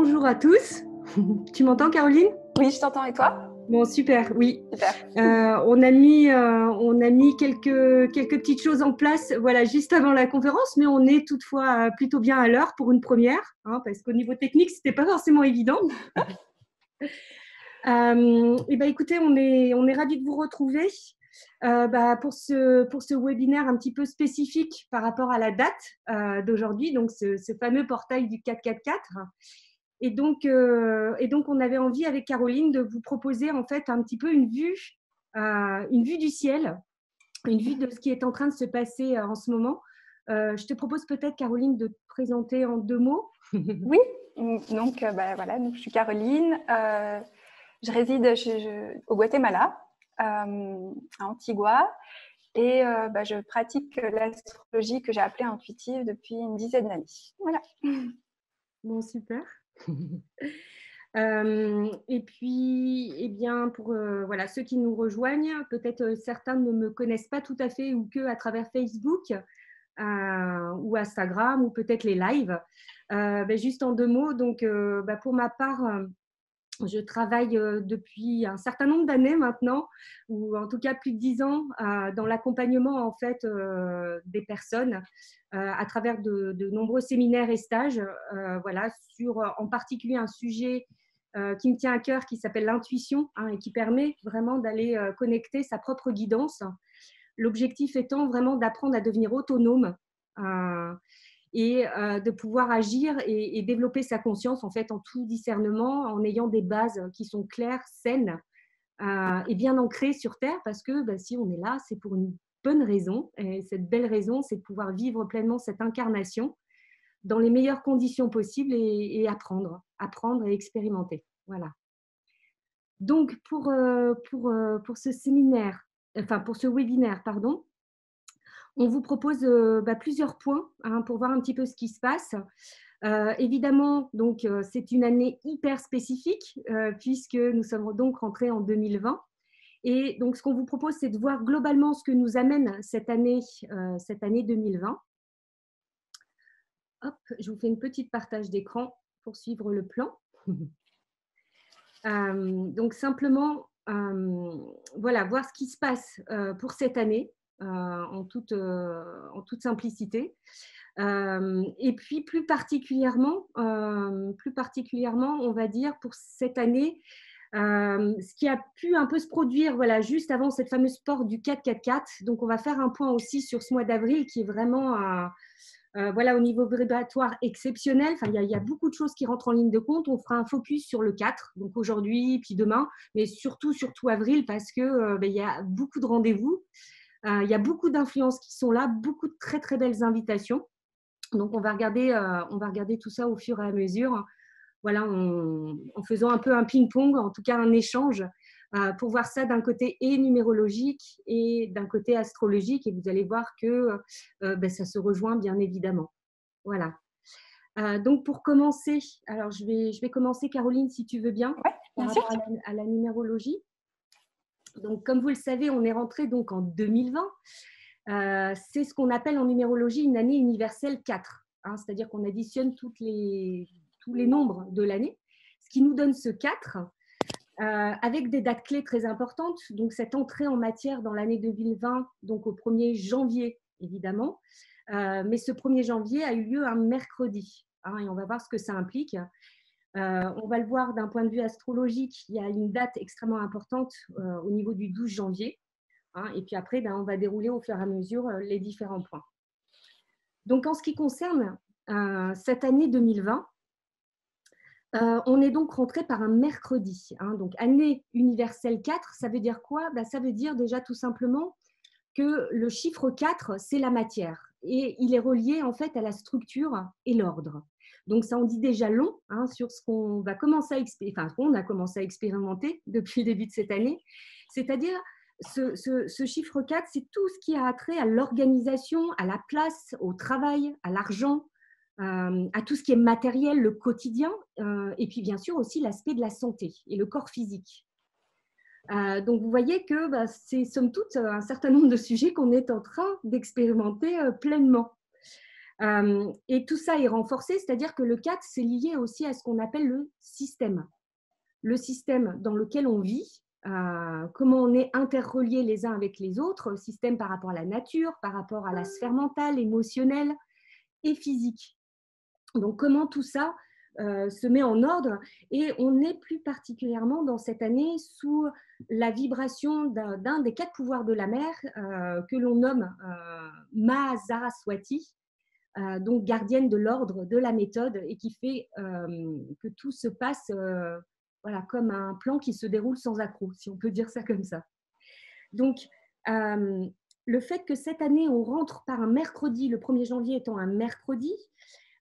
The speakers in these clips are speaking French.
Bonjour à tous. Tu m'entends, Caroline? Oui, je t'entends, et toi? Bon, super, oui. Super. On a mis quelques petites choses en place, voilà, juste avant la conférence, mais on est toutefois plutôt bien à l'heure pour une première, hein, parce qu'au niveau technique, c'était pas forcément évident. Et ben, écoutez, on est ravis de vous retrouver pour ce webinaire un petit peu spécifique par rapport à la date d'aujourd'hui, donc ce fameux portail du 444. Et donc, on avait envie avec Caroline de vous proposer en fait un petit peu une vue du ciel, une vue de ce qui est en train de se passer en ce moment. Je te propose peut-être, Caroline, de te présenter en 2 mots. Oui, donc voilà, donc je suis Caroline. Je réside au Guatemala, à Antigua, et je pratique l'astrologie que j'ai appelée intuitive depuis une dizaine d'années. Voilà. Bon, super. Et puis, eh bien, pour voilà, ceux qui nous rejoignent, peut-être certains ne me connaissent pas tout à fait ou que à travers Facebook ou Instagram ou peut-être les lives. Juste en 2 mots, donc pour ma part, je travaille depuis un certain nombre d'années maintenant, ou en tout cas plus de 10 ans, dans l'accompagnement en fait des personnes à travers de nombreux séminaires et stages, voilà, sur en particulier un sujet qui me tient à cœur, qui s'appelle l'intuition, hein, et qui permet vraiment d'aller connecter sa propre guidance. L'objectif étant vraiment d'apprendre à devenir autonome et de pouvoir agir et développer sa conscience en fait en tout discernement, en ayant des bases qui sont claires, saines et bien ancrées sur Terre, parce que si on est là, c'est pour une bonne raison, et cette belle raison, c'est de pouvoir vivre pleinement cette incarnation dans les meilleures conditions possibles et apprendre et expérimenter. Voilà. Donc pour ce séminaire, enfin pour ce webinaire, pardon, on vous propose plusieurs points pour voir un petit peu ce qui se passe. Évidemment, donc c'est une année hyper spécifique puisque nous sommes donc rentrés en 2020. Et donc, ce qu'on vous propose, c'est de voir globalement ce que nous amène cette année 2020. Hop, je vous fais une petite partage d'écran pour suivre le plan. Donc, simplement, voilà, voir ce qui se passe pour cette année en toute simplicité. Et puis, plus particulièrement, on va dire, pour cette année, ce qui a pu un peu se produire voilà, juste avant cette fameuse porte du 444. Donc, on va faire un point aussi sur ce mois d'avril qui est vraiment voilà, au niveau vibratoire exceptionnel. Enfin, il y a beaucoup de choses qui rentrent en ligne de compte. On fera un focus sur le 4, donc aujourd'hui, puis demain, mais surtout avril, parce que il y a beaucoup de rendez-vous. Il y a beaucoup d'influences qui sont là, beaucoup de très, très belles invitations. Donc, on va regarder tout ça au fur et à mesure, voilà, en faisant un peu un ping-pong, en tout cas un échange, pour voir ça d'un côté et numérologique et d'un côté astrologique. Et vous allez voir que ça se rejoint bien évidemment. Voilà. Donc, pour commencer, alors je vais commencer, Caroline, si tu veux bien, Ouais, par bien sûr. rapport à la numérologie. Donc, comme vous le savez, on est rentré donc en 2020. C'est ce qu'on appelle en numérologie une année universelle 4, hein, c'est-à-dire qu'on additionne tous les nombres de l'année, ce qui nous donne ce 4 avec des dates clés très importantes. Donc, cette entrée en matière dans l'année 2020, donc au 1er janvier, évidemment. Mais ce 1er janvier a eu lieu un mercredi, hein, et on va voir ce que ça implique. On va le voir d'un point de vue astrologique, il y a une date extrêmement importante au niveau du 12 janvier. Hein, et puis après, on va dérouler au fur et à mesure les différents points. Donc, en ce qui concerne cette année 2020, on est donc rentré par un mercredi. Hein, donc, année universelle 4, ça veut dire quoi? Ça veut dire déjà tout simplement que le chiffre 4, c'est la matière. Et il est relié en fait à la structure et l'ordre. Donc, ça en dit déjà long hein, sur ce qu'on va commencer qu'on a commencé à expérimenter depuis le début de cette année. C'est-à-dire, ce chiffre 4, c'est tout ce qui a trait à l'organisation, à la place, au travail, à l'argent, à tout ce qui est matériel, le quotidien, et puis bien sûr aussi l'aspect de la santé et le corps physique. Donc, vous voyez que c'est somme toute un certain nombre de sujets qu'on est en train d'expérimenter pleinement. Et tout ça est renforcé, c'est-à-dire que le 4, c'est lié aussi à ce qu'on appelle le système. Le système dans lequel on vit, comment on est interreliés les uns avec les autres, système par rapport à la nature, par rapport à la sphère mentale, émotionnelle et physique. Donc, comment tout ça se met en ordre, et on est plus particulièrement dans cette année sous la vibration d'un des 4 pouvoirs de la mer que l'on nomme Mahasaraswati, donc gardienne de l'ordre, de la méthode, et qui fait que tout se passe voilà, comme un plan qui se déroule sans accroc, si on peut dire ça comme ça. Donc, le fait que cette année, on rentre par un mercredi, le 1er janvier étant un mercredi,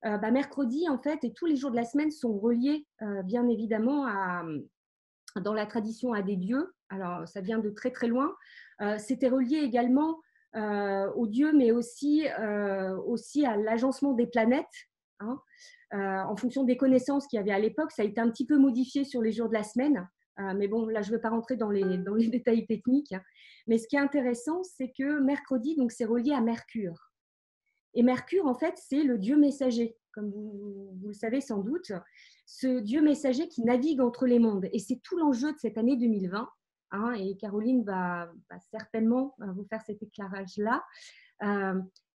mercredi, en fait, et tous les jours de la semaine sont reliés, bien évidemment, dans la tradition à des dieux. Alors, ça vient de très, très loin. C'était relié également aux dieux, mais aussi à l'agencement des planètes. Hein. En fonction des connaissances qu'il y avait à l'époque, ça a été un petit peu modifié sur les jours de la semaine. Mais bon, là, je ne vais pas rentrer dans les détails techniques. Mais ce qui est intéressant, c'est que mercredi, donc, c'est relié à Mercure. Et Mercure, en fait, c'est le dieu messager, comme vous le savez sans doute, ce dieu messager qui navigue entre les mondes. Et c'est tout l'enjeu de cette année 2020. Hein, et Caroline va certainement vous faire cet éclairage-là.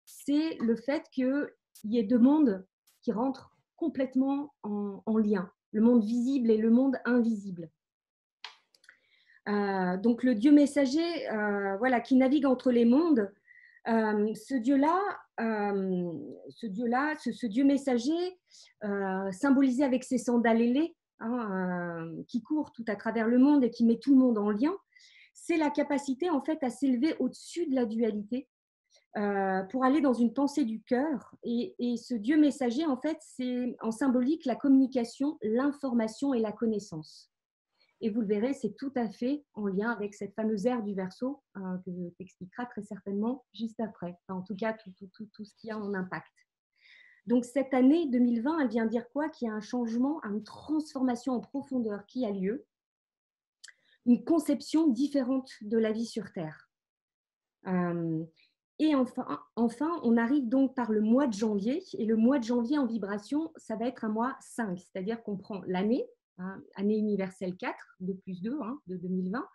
C'est le fait qu'il y ait 2 mondes qui rentrent complètement en lien, le monde visible et le monde invisible. Donc le dieu messager, voilà, qui navigue entre les mondes, ce dieu-là, ce dieu messager, symbolisé avec ses sandales ailées, hein, qui court tout à travers le monde et qui met tout le monde en lien, c'est la capacité en fait à s'élever au-dessus de la dualité pour aller dans une pensée du cœur. Et ce dieu messager, en fait, c'est en symbolique la communication, l'information et la connaissance. Et vous le verrez, c'est tout à fait en lien avec cette fameuse ère du Verseau que t'expliquera très certainement juste après. Enfin, en tout cas, tout ce qui a en impact. Donc, cette année 2020, elle vient dire quoi? Qu'il y a un changement, une transformation en profondeur qui a lieu, une conception différente de la vie sur Terre. Et enfin, on arrive donc par le mois de janvier. Et le mois de janvier en vibration, ça va être un mois 5, c'est-à-dire qu'on prend l'année, hein, année universelle 4, 2 plus 2, hein, de 2020,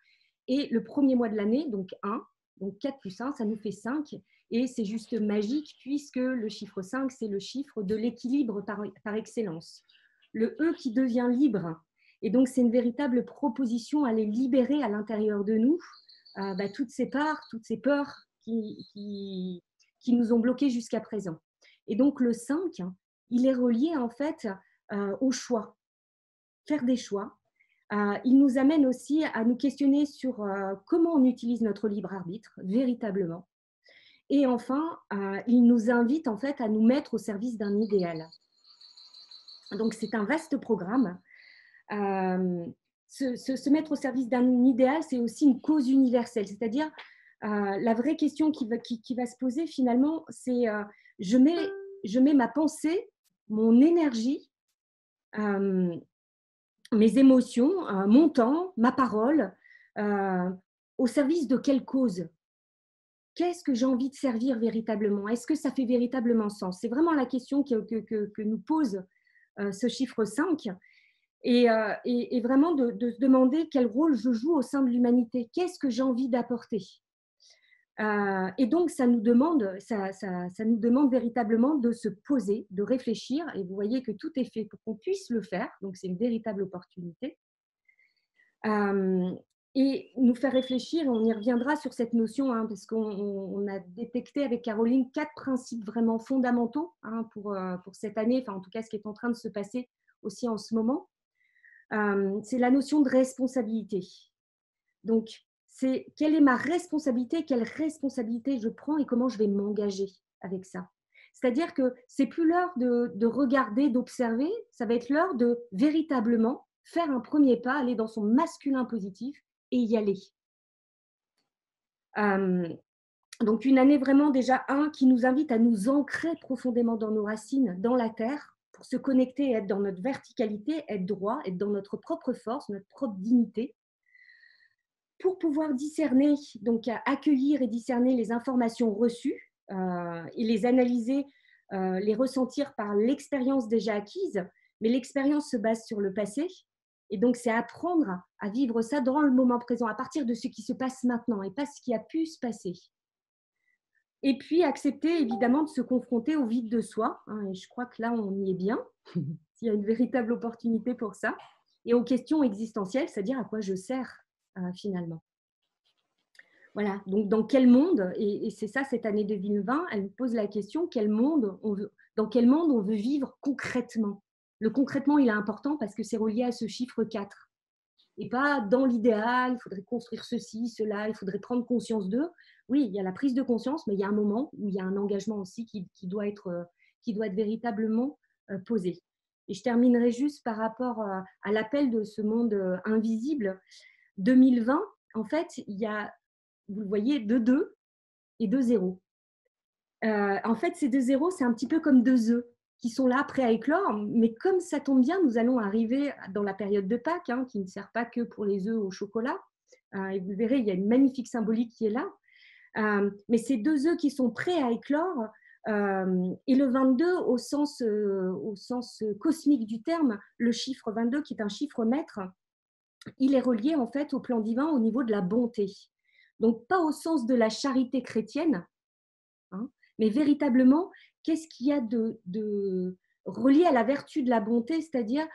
et le premier mois de l'année, donc 1, donc 4 plus 1, ça nous fait 5. Et c'est juste magique puisque le chiffre 5, c'est le chiffre de l'équilibre par excellence. Le E qui devient libre. Et donc, c'est une véritable proposition à les libérer à l'intérieur de nous, toutes ces parts, toutes ces peurs qui nous ont bloqués jusqu'à présent. Et donc, le 5, il est relié en fait au choix, faire des choix. Il nous amène aussi à nous questionner sur comment on utilise notre libre arbitre, véritablement. Et enfin, il nous invite en fait à nous mettre au service d'un idéal. Donc, c'est un vaste programme. Se mettre au service d'un idéal, c'est aussi une cause universelle. C'est-à-dire, la vraie question qui va se poser finalement, c'est je mets ma pensée, mon énergie, mes émotions, mon temps, ma parole, au service de quelle cause? Qu'est-ce que j'ai envie de servir véritablement? Est-ce que ça fait véritablement sens? C'est vraiment la question que nous pose ce chiffre 5. Et vraiment de se demander quel rôle je joue au sein de l'humanité. Qu'est-ce que j'ai envie d'apporter? Et donc, ça nous demande véritablement de se poser, de réfléchir. Et vous voyez que tout est fait pour qu'on puisse le faire. Donc, c'est une véritable opportunité. Et nous faire réfléchir, on y reviendra sur cette notion, hein, parce qu'on a détecté avec Caroline 4 principes vraiment fondamentaux, hein, pour cette année, enfin en tout cas ce qui est en train de se passer aussi en ce moment. C'est la notion de responsabilité. Donc, c'est quelle est ma responsabilité, quelle responsabilité je prends et comment je vais m'engager avec ça. C'est-à-dire que c'est plus l'heure de regarder, d'observer, ça va être l'heure de véritablement faire un premier pas, aller dans son masculin positif et y aller. Donc, une année vraiment déjà, qui nous invite à nous ancrer profondément dans nos racines, dans la terre, pour se connecter et être dans notre verticalité, être droit, être dans notre propre force, notre propre dignité, pour pouvoir discerner, donc accueillir et discerner les informations reçues et les analyser les ressentir par l'expérience déjà acquise, mais l'expérience se base sur le passé. Et donc, c'est apprendre à vivre ça dans le moment présent, à partir de ce qui se passe maintenant et pas ce qui a pu se passer. Et puis, accepter évidemment de se confronter au vide de soi. Et je crois que là, on y est bien. S'il y a une véritable opportunité pour ça. Et aux questions existentielles, c'est-à-dire à quoi je sers finalement. Voilà, donc dans quel monde, et c'est ça cette année 2020, elle me pose la question, dans quel monde on veut vivre concrètement. Le concrètement, il est important parce que c'est relié à ce chiffre 4. Et pas dans l'idéal, il faudrait construire ceci, cela, il faudrait prendre conscience d'eux. Oui, il y a la prise de conscience, mais il y a un moment où il y a un engagement aussi qui doit être véritablement posé. Et je terminerai juste par rapport à l'appel de ce monde invisible. 2020, en fait, il y a, vous le voyez, 2 et 2 zéros. En fait, ces 2 zéros, c'est un petit peu comme 2 œufs qui sont là prêts à éclore. Mais comme ça tombe bien, nous allons arriver dans la période de Pâques, qui ne sert pas que pour les œufs au chocolat. Et vous verrez, il y a une magnifique symbolique qui est là. Mais ces 2 œufs qui sont prêts à éclore, et le 22 au sens cosmique du terme, le chiffre 22 qui est un chiffre maître, il est relié en fait au plan divin au niveau de la bonté. Donc pas au sens de la charité chrétienne, mais véritablement, qu'est-ce qu'il y a de relié à la vertu de la bonté, c'est-à-dire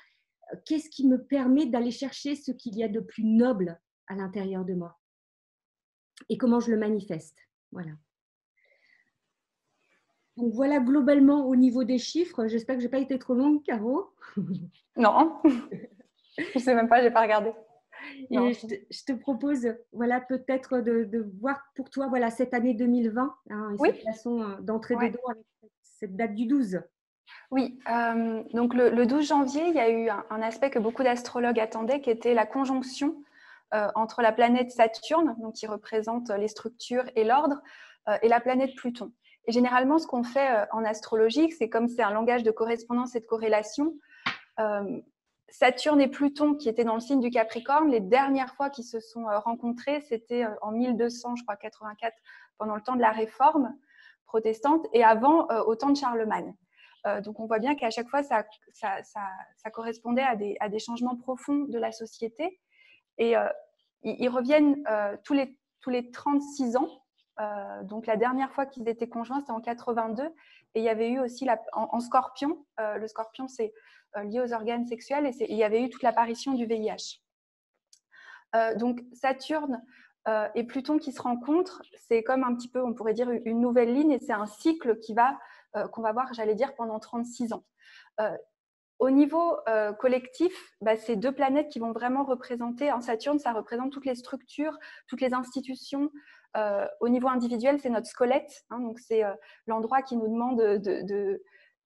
qu'est-ce qui me permet d'aller chercher ce qu'il y a de plus noble à l'intérieur de moi et comment je le manifeste. Voilà. Donc voilà globalement au niveau des chiffres. J'espère que je n'ai pas été trop longue, Caro. Non, je ne sais même pas, je n'ai pas regardé. Et je te propose, voilà, peut-être de voir pour toi, voilà, cette année 2020, et oui. cette façon d'entrer dedans avec cette date du 12. Oui, donc le 12 janvier, il y a eu un aspect que beaucoup d'astrologues attendaient, qui était la conjonction entre la planète Saturne, donc qui représente les structures et l'ordre, et la planète Pluton. Et généralement, ce qu'on fait en astrologie, c'est comme c'est un langage de correspondance et de corrélation, Saturne et Pluton, qui étaient dans le signe du Capricorne, les dernières fois qu'ils se sont rencontrés, c'était en 1200, je crois, 84, pendant le temps de la Réforme protestante, et avant, au temps de Charlemagne. Donc, on voit bien qu'à chaque fois, ça correspondait à des changements profonds de la société. Et ils reviennent tous les 36 ans. Donc, la dernière fois qu'ils étaient conjoints, c'était en 82. Et il y avait eu aussi, en scorpion, le scorpion, c'est lié aux organes sexuels, et il y avait eu toute l'apparition du VIH. Donc, Saturne et Pluton qui se rencontrent, c'est comme un petit peu, on pourrait dire, une nouvelle ligne, et c'est un cycle qu'on va voir, j'allais dire, pendant 36 ans. Au niveau collectif, c'est 2 planètes qui vont vraiment représenter, en Saturne, ça représente toutes les structures, toutes les institutions. Au niveau individuel, c'est notre squelette, donc c'est l'endroit qui nous demande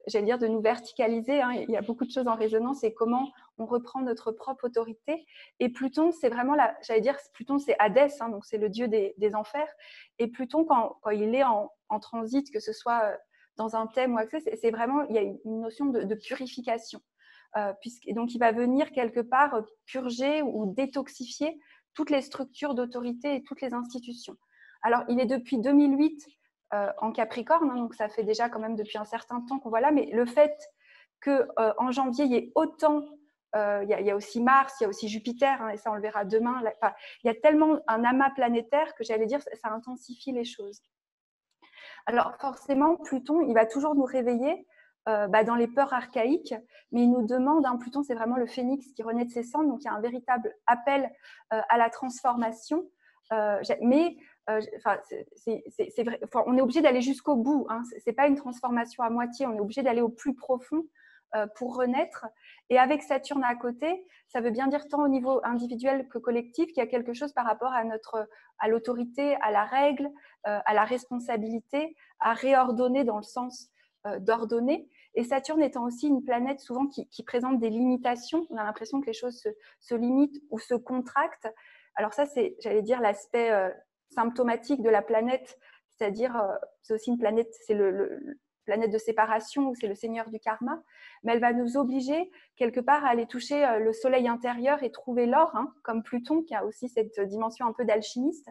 j'allais dire, de nous verticaliser. Il y a beaucoup de choses en résonance, et comment on reprend notre propre autorité. Et Pluton, c'est vraiment, j'allais dire, Pluton, c'est Hadès, donc c'est le dieu des enfers. Et Pluton, quand il est en transit, que ce soit dans un thème ou accès, c'est vraiment, il y a une notion de purification. Et donc, il va venir quelque part purger ou détoxifier toutes les structures d'autorité et toutes les institutions. Alors, il est depuis 2008 en Capricorne, donc ça fait déjà quand même depuis un certain temps qu'on voit là, mais le fait qu'en janvier, il y ait autant, il y a aussi Mars, il y a aussi Jupiter, et ça on le verra demain, il y a tellement un amas planétaire que j'allais dire, ça intensifie les choses. Alors forcément, Pluton, il va toujours nous réveiller dans les peurs archaïques, mais il nous demande, Pluton c'est vraiment le phénix qui renaît de ses cendres, donc il y a un véritable appel à la transformation, mais c'est vrai, on est obligé d'aller jusqu'au bout, c'est pas une transformation à moitié, on est obligé d'aller au plus profond pour renaître. Et avec Saturne à côté, ça veut bien dire tant au niveau individuel que collectif qu'il y a quelque chose par rapport à l'autorité, à la règle, à la responsabilité, à réordonner dans le sens d'ordonner. Et Saturne étant aussi une planète souvent qui présente des limitations, on a l'impression que les choses se limitent ou se contractent. Alors ça, c'est, j'allais dire, l'aspect symptomatique de la planète, c'est-à-dire, c'est aussi une planète, c'est le planète de séparation, ou c'est le seigneur du karma, mais elle va nous obliger quelque part à aller toucher le soleil intérieur et trouver l'or, comme Pluton, qui a aussi cette dimension un peu d'alchimiste,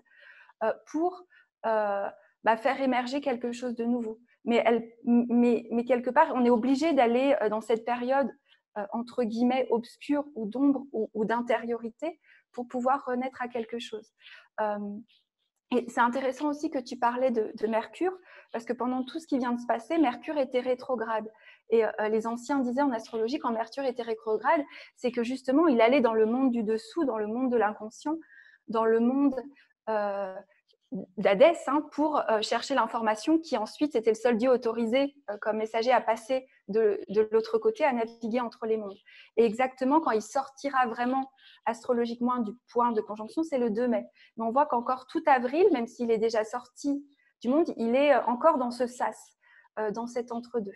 pour faire émerger quelque chose de nouveau. mais quelque part, on est obligé d'aller dans cette période entre guillemets obscure ou d'ombre ou d'intériorité pour pouvoir renaître à quelque chose. Et c'est intéressant aussi que tu parlais de Mercure, parce que pendant tout ce qui vient de se passer, Mercure était rétrograde. Et les anciens disaient en astrologie, quand Mercure était rétrograde, c'est que justement, il allait dans le monde du dessous, dans le monde de l'inconscient, dans le monde d'Hadès, pour chercher l'information qui ensuite était le seul dieu autorisé comme messager à passer de l'autre côté, à naviguer entre les mondes. Et exactement, quand il sortira vraiment astrologiquement du point de conjonction, c'est le 2 mai. Mais on voit qu'encore tout avril, même s'il est déjà sorti du monde, il est encore dans ce sas, dans cet entre-deux.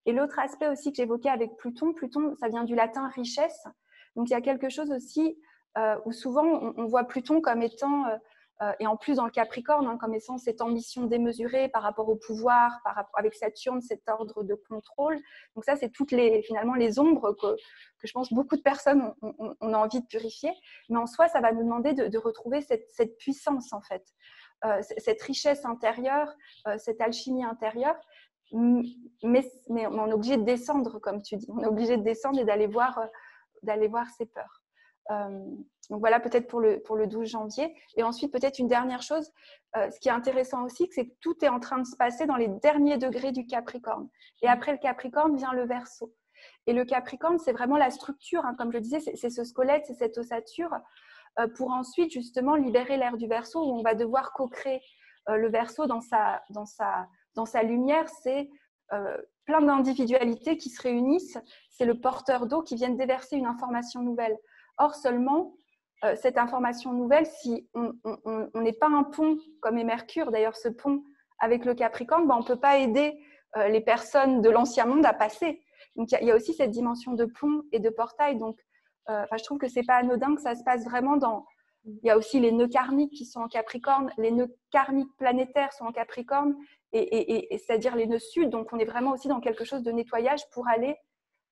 Et l'autre aspect aussi que j'évoquais avec Pluton, Pluton, ça vient du latin richesse. Donc il y a quelque chose aussi où souvent on voit Pluton comme étant, et en plus dans le Capricorne, comme étant cette ambition démesurée par rapport au pouvoir, avec Saturne, cet ordre de contrôle. Donc ça, c'est finalement les ombres que je pense beaucoup de personnes ont envie de purifier. Mais en soi, ça va nous demander de retrouver cette puissance, en fait, cette richesse intérieure, cette alchimie intérieure. Mais on est obligé de descendre, comme tu dis. On est obligé de descendre et d'aller voir ses peurs. Donc voilà, peut-être pour le 12 janvier. Et ensuite, peut-être une dernière chose, ce qui est intéressant aussi, c'est que tout est en train de se passer dans les derniers degrés du Capricorne. Et après le Capricorne vient le Verseau. Et le Capricorne, c'est vraiment la structure, comme je le disais, c'est ce squelette, c'est cette ossature, pour ensuite justement libérer l'air du Verseau, où on va devoir co-créer le Verseau dans sa lumière. C'est plein d'individualités qui se réunissent. C'est le porteur d'eau qui vient déverser une information nouvelle. Or, seulement, cette information nouvelle, si on n'est pas un pont comme est Mercure, d'ailleurs ce pont avec le Capricorne, on ne peut pas aider les personnes de l'ancien monde à passer. Donc il y a aussi cette dimension de pont et de portail. Donc je trouve que ce n'est pas anodin, que ça se passe vraiment dans… Il y a aussi les nœuds karmiques qui sont en Capricorne, les nœuds karmiques planétaires sont en Capricorne, et c'est-à-dire les nœuds sud. Donc on est vraiment aussi dans quelque chose de nettoyage pour aller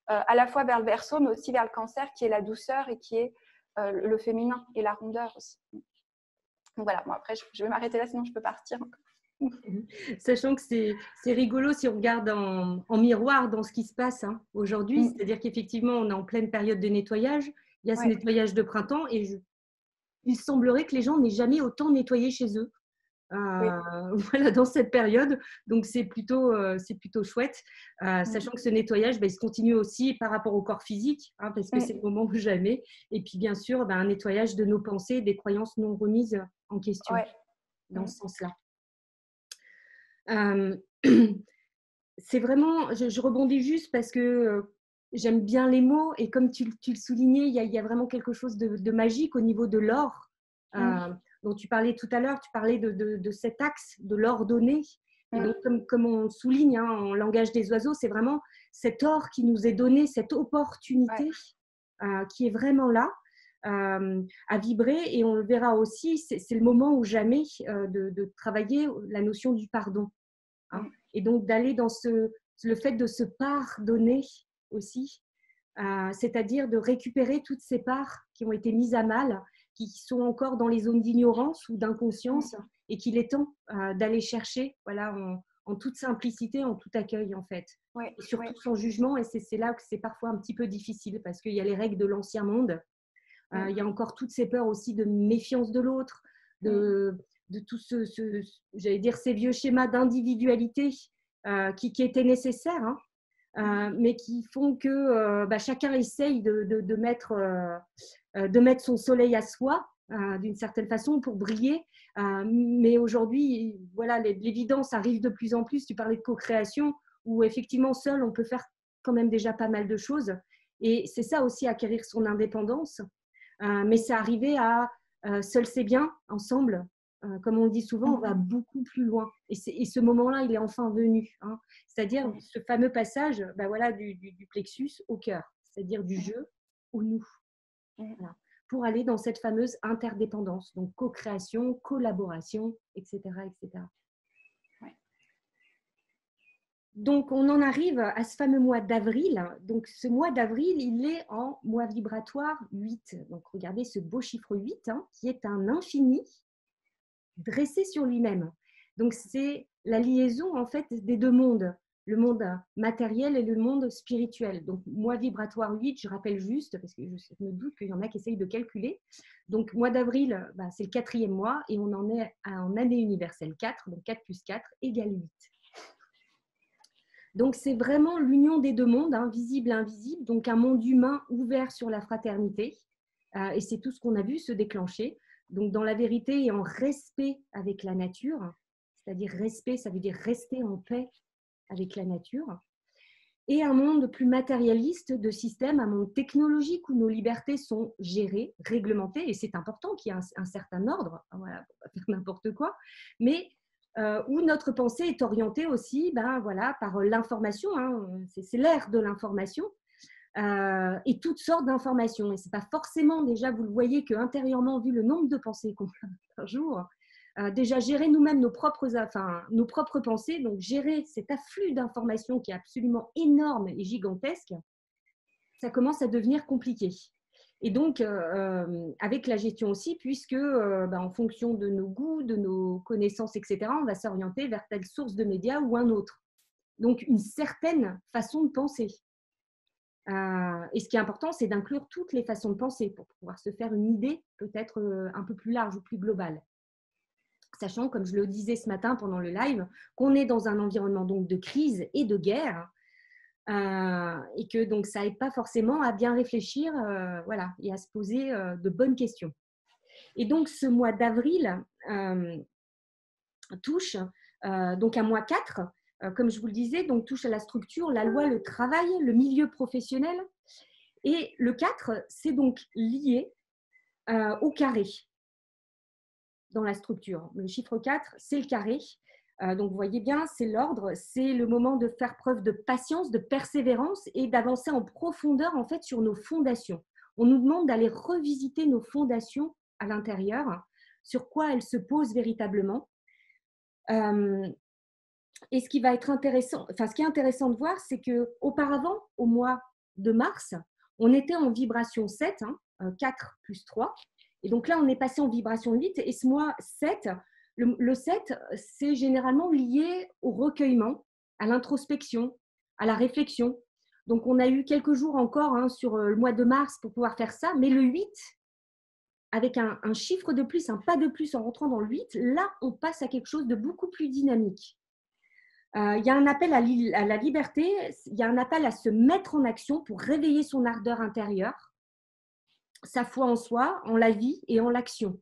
à la fois vers le Verseau, mais aussi vers le Cancer, qui est la douceur et qui est le féminin et la rondeur aussi. Donc voilà, bon, après je vais m'arrêter là, sinon je peux partir. Sachant que c'est rigolo si on regarde en miroir dans ce qui se passe aujourd'hui, c'est-à-dire qu'effectivement on est en pleine période de nettoyage, il y a ce nettoyage de printemps et il semblerait que les gens n'aient jamais autant nettoyé chez eux. Voilà, dans cette période, donc c'est plutôt chouette, sachant que ce nettoyage il se continue aussi par rapport au corps physique, parce que c'est le moment ou jamais, et puis bien sûr un nettoyage de nos pensées, des croyances non remises en question dans ce sens-là. C'est vraiment, je rebondis juste parce que j'aime bien les mots, et comme tu le soulignais, il y a vraiment quelque chose de magique au niveau de l'or dont tu parlais tout à l'heure. Tu parlais de cet axe de l'or donné, et donc comme on souligne en langage des oiseaux, c'est vraiment cet or qui nous est donné, cette opportunité qui est vraiment là à vibrer. Et on le verra aussi, c'est le moment ou jamais de travailler la notion du pardon. Et donc d'aller dans le fait de se pardonner aussi, c'est-à-dire de récupérer toutes ces parts qui ont été mises à mal, qui sont encore dans les zones d'ignorance ou d'inconscience, et qu'il est temps d'aller chercher, voilà, en toute simplicité, en tout accueil en fait, et surtout sans jugement. Et c'est là que c'est parfois un petit peu difficile, parce qu'il y a les règles de l'ancien monde, il y a encore toutes ces peurs aussi de méfiance de l'autre, de tout j'allais dire, ces vieux schémas d'individualité qui étaient nécessaires, mais qui font que chacun essaye de mettre son soleil à soi d'une certaine façon pour briller. Mais aujourd'hui, voilà, l'évidence arrive de plus en plus. Tu parlais de co-création, où effectivement, seul, on peut faire quand même déjà pas mal de choses. Et c'est ça aussi, acquérir son indépendance. Mais c'est arriver à seul c'est bien, ensemble. Comme on le dit souvent, on va beaucoup plus loin. Et ce moment-là, il est enfin venu. C'est-à-dire ce fameux passage voilà, du plexus au cœur, c'est-à-dire du je au nous. Voilà. Pour aller dans cette fameuse interdépendance, donc co-création, collaboration, etc. etc. Donc, on en arrive à ce fameux mois d'avril. Donc, ce mois d'avril, il est en mois vibratoire 8. Donc, regardez ce beau chiffre 8, qui est un infini dressé sur lui-même. Donc, c'est la liaison, en fait, des deux mondes, le monde matériel et le monde spirituel. Donc, mois vibratoire 8, je rappelle juste, parce que je me doute qu'il y en a qui essayent de calculer. Donc, mois d'avril, c'est le 4e mois et on en est en année universelle 4, donc 4 plus 4 égale 8. Donc, c'est vraiment l'union des deux mondes, visible et invisible, donc un monde humain ouvert sur la fraternité. Et c'est tout ce qu'on a vu se déclencher. Donc, dans la vérité et en respect avec la nature, c'est-à-dire respect, ça veut dire rester en paix avec la nature, et un monde plus matérialiste de système, un monde technologique où nos libertés sont gérées, réglementées, et c'est important qu'il y ait un certain ordre, voilà, pour pas faire n'importe quoi, mais où notre pensée est orientée aussi par l'information, c'est l'ère de l'information, et toutes sortes d'informations. Et ce n'est pas forcément, déjà, vous le voyez, qu'intérieurement, vu le nombre de pensées qu'on a par jour, déjà gérer nous-mêmes nos propres pensées, donc gérer cet afflux d'informations qui est absolument énorme et gigantesque, ça commence à devenir compliqué. Et donc, avec la gestion aussi, puisque en fonction de nos goûts, de nos connaissances, etc., on va s'orienter vers telle source de médias ou un autre. Donc, une certaine façon de penser. Et ce qui est important, c'est d'inclure toutes les façons de penser pour pouvoir se faire une idée peut-être un peu plus large ou plus globale. Sachant, comme je le disais ce matin pendant le live, qu'on est dans un environnement donc de crise et de guerre, et que donc ça n'aide pas forcément à bien réfléchir, et à se poser de bonnes questions. Et donc ce mois d'avril touche donc un mois 4, comme je vous le disais, donc touche à la structure, la loi, le travail, le milieu professionnel. Et le 4, c'est donc lié au carré dans la structure. Le chiffre 4, c'est le carré. Donc, vous voyez bien, c'est l'ordre, c'est le moment de faire preuve de patience, de persévérance et d'avancer en profondeur en fait sur nos fondations. On nous demande d'aller revisiter nos fondations à l'intérieur, sur quoi elles se posent véritablement. Et ce qui va être intéressant, ce qui est intéressant de voir, c'est que auparavant, au mois de mars, on était en vibration 7, 4 plus 3. Et donc là, on est passé en vibration 8. Et ce mois 7, le 7, c'est généralement lié au recueillement, à l'introspection, à la réflexion. Donc, on a eu quelques jours encore sur le mois de mars pour pouvoir faire ça. Mais le 8, avec un chiffre de plus, un pas de plus en rentrant dans le 8, là, on passe à quelque chose de beaucoup plus dynamique. Il y a un appel à la liberté, il y a un appel à se mettre en action pour réveiller son ardeur intérieure, sa foi en soi, en la vie et en l'action.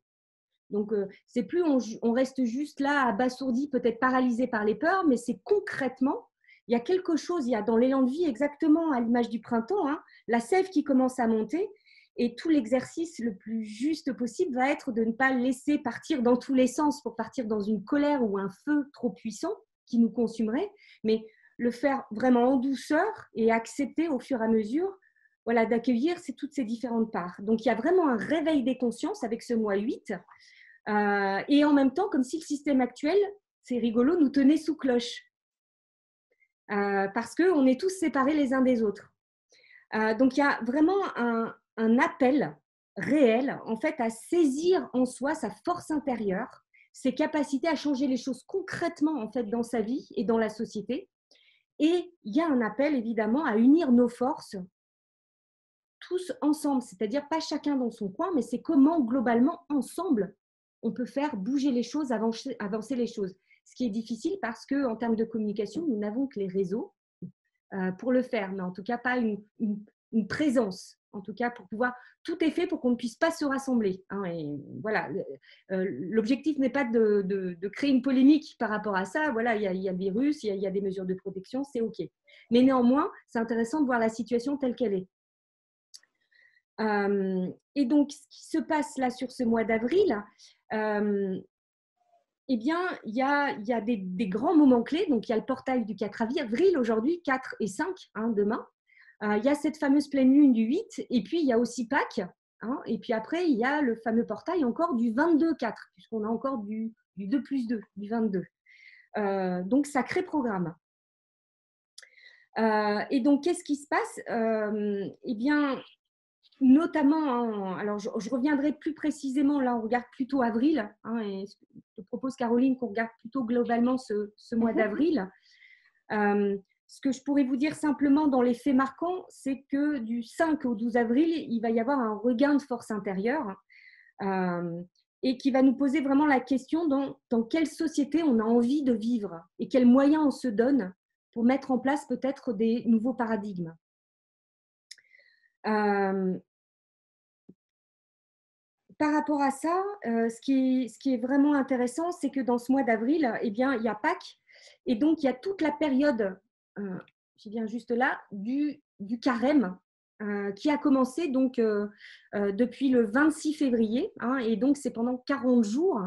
Donc, c'est plus on reste juste là, abasourdi, peut-être paralysé par les peurs, mais c'est concrètement, il y a quelque chose, il y a dans l'élan de vie, exactement à l'image du printemps, la sève qui commence à monter, et tout l'exercice le plus juste possible va être de ne pas laisser partir dans tous les sens pour partir dans une colère ou un feu trop puissant qui nous consumerait, mais le faire vraiment en douceur et accepter au fur et à mesure d'accueillir toutes ces différentes parts. Donc, il y a vraiment un réveil des consciences avec ce mois 8, et en même temps, comme si le système actuel, c'est rigolo, nous tenait sous cloche, parce qu'on est tous séparés les uns des autres. Donc, il y a vraiment un appel réel, en fait, à saisir en soi sa force intérieure, ses capacités à changer les choses concrètement, en fait, dans sa vie et dans la société. Et il y a un appel, évidemment, à unir nos forces tous ensemble, c'est-à-dire pas chacun dans son coin, mais c'est comment, globalement, ensemble, on peut faire bouger les choses, avancer les choses. Ce qui est difficile parce qu'en termes de communication, nous n'avons que les réseaux pour le faire, mais en tout cas pas une présence, en tout cas pour pouvoir, tout est fait pour qu'on ne puisse pas se rassembler. Et voilà, l'objectif n'est pas de créer une polémique par rapport à ça. Voilà, il y a le virus, il y a des mesures de protection, c'est OK. Mais néanmoins, c'est intéressant de voir la situation telle qu'elle est. Et donc, ce qui se passe là sur ce mois d'avril, eh bien, il y a des grands moments clés. Donc, il y a le portail du 4 avril aujourd'hui, 4 et 5 demain. Il y a cette fameuse pleine lune du 8, et puis il y a aussi Pâques. Et puis après, il y a le fameux portail encore du 22-4, puisqu'on a encore du 2 plus 2, du 22. Donc, sacré programme. Et donc, qu'est-ce qui se passe? Eh bien, notamment, alors je reviendrai plus précisément, là on regarde plutôt avril, et je te propose Caroline qu'on regarde plutôt globalement ce mois d'avril. Ce que je pourrais vous dire simplement dans les faits marquants, c'est que du 5 au 12 avril, il va y avoir un regain de force intérieure et qui va nous poser vraiment la question dans quelle société on a envie de vivre et quels moyens on se donne pour mettre en place peut-être des nouveaux paradigmes. Par rapport à ça, ce qui est vraiment intéressant, c'est que dans ce mois d'avril, eh bien, il y a Pâques et donc il y a toute la période, j'y viens juste là, du carême qui a commencé donc, depuis le 26 février et donc c'est pendant 40 jours.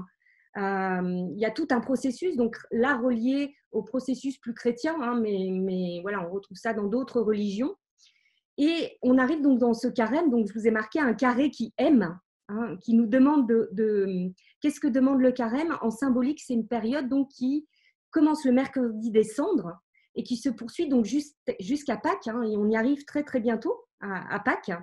Il y a tout un processus, donc là relié au processus plus chrétien, mais voilà, on retrouve ça dans d'autres religions. Et on arrive donc dans ce carême, donc je vous ai marqué un carré qui aime, qui nous demande qu'est-ce que demande le carême. En symbolique, c'est une période donc qui commence le mercredi des cendres et qui se poursuit donc jusqu'à Pâques, et on y arrive très très bientôt à Pâques.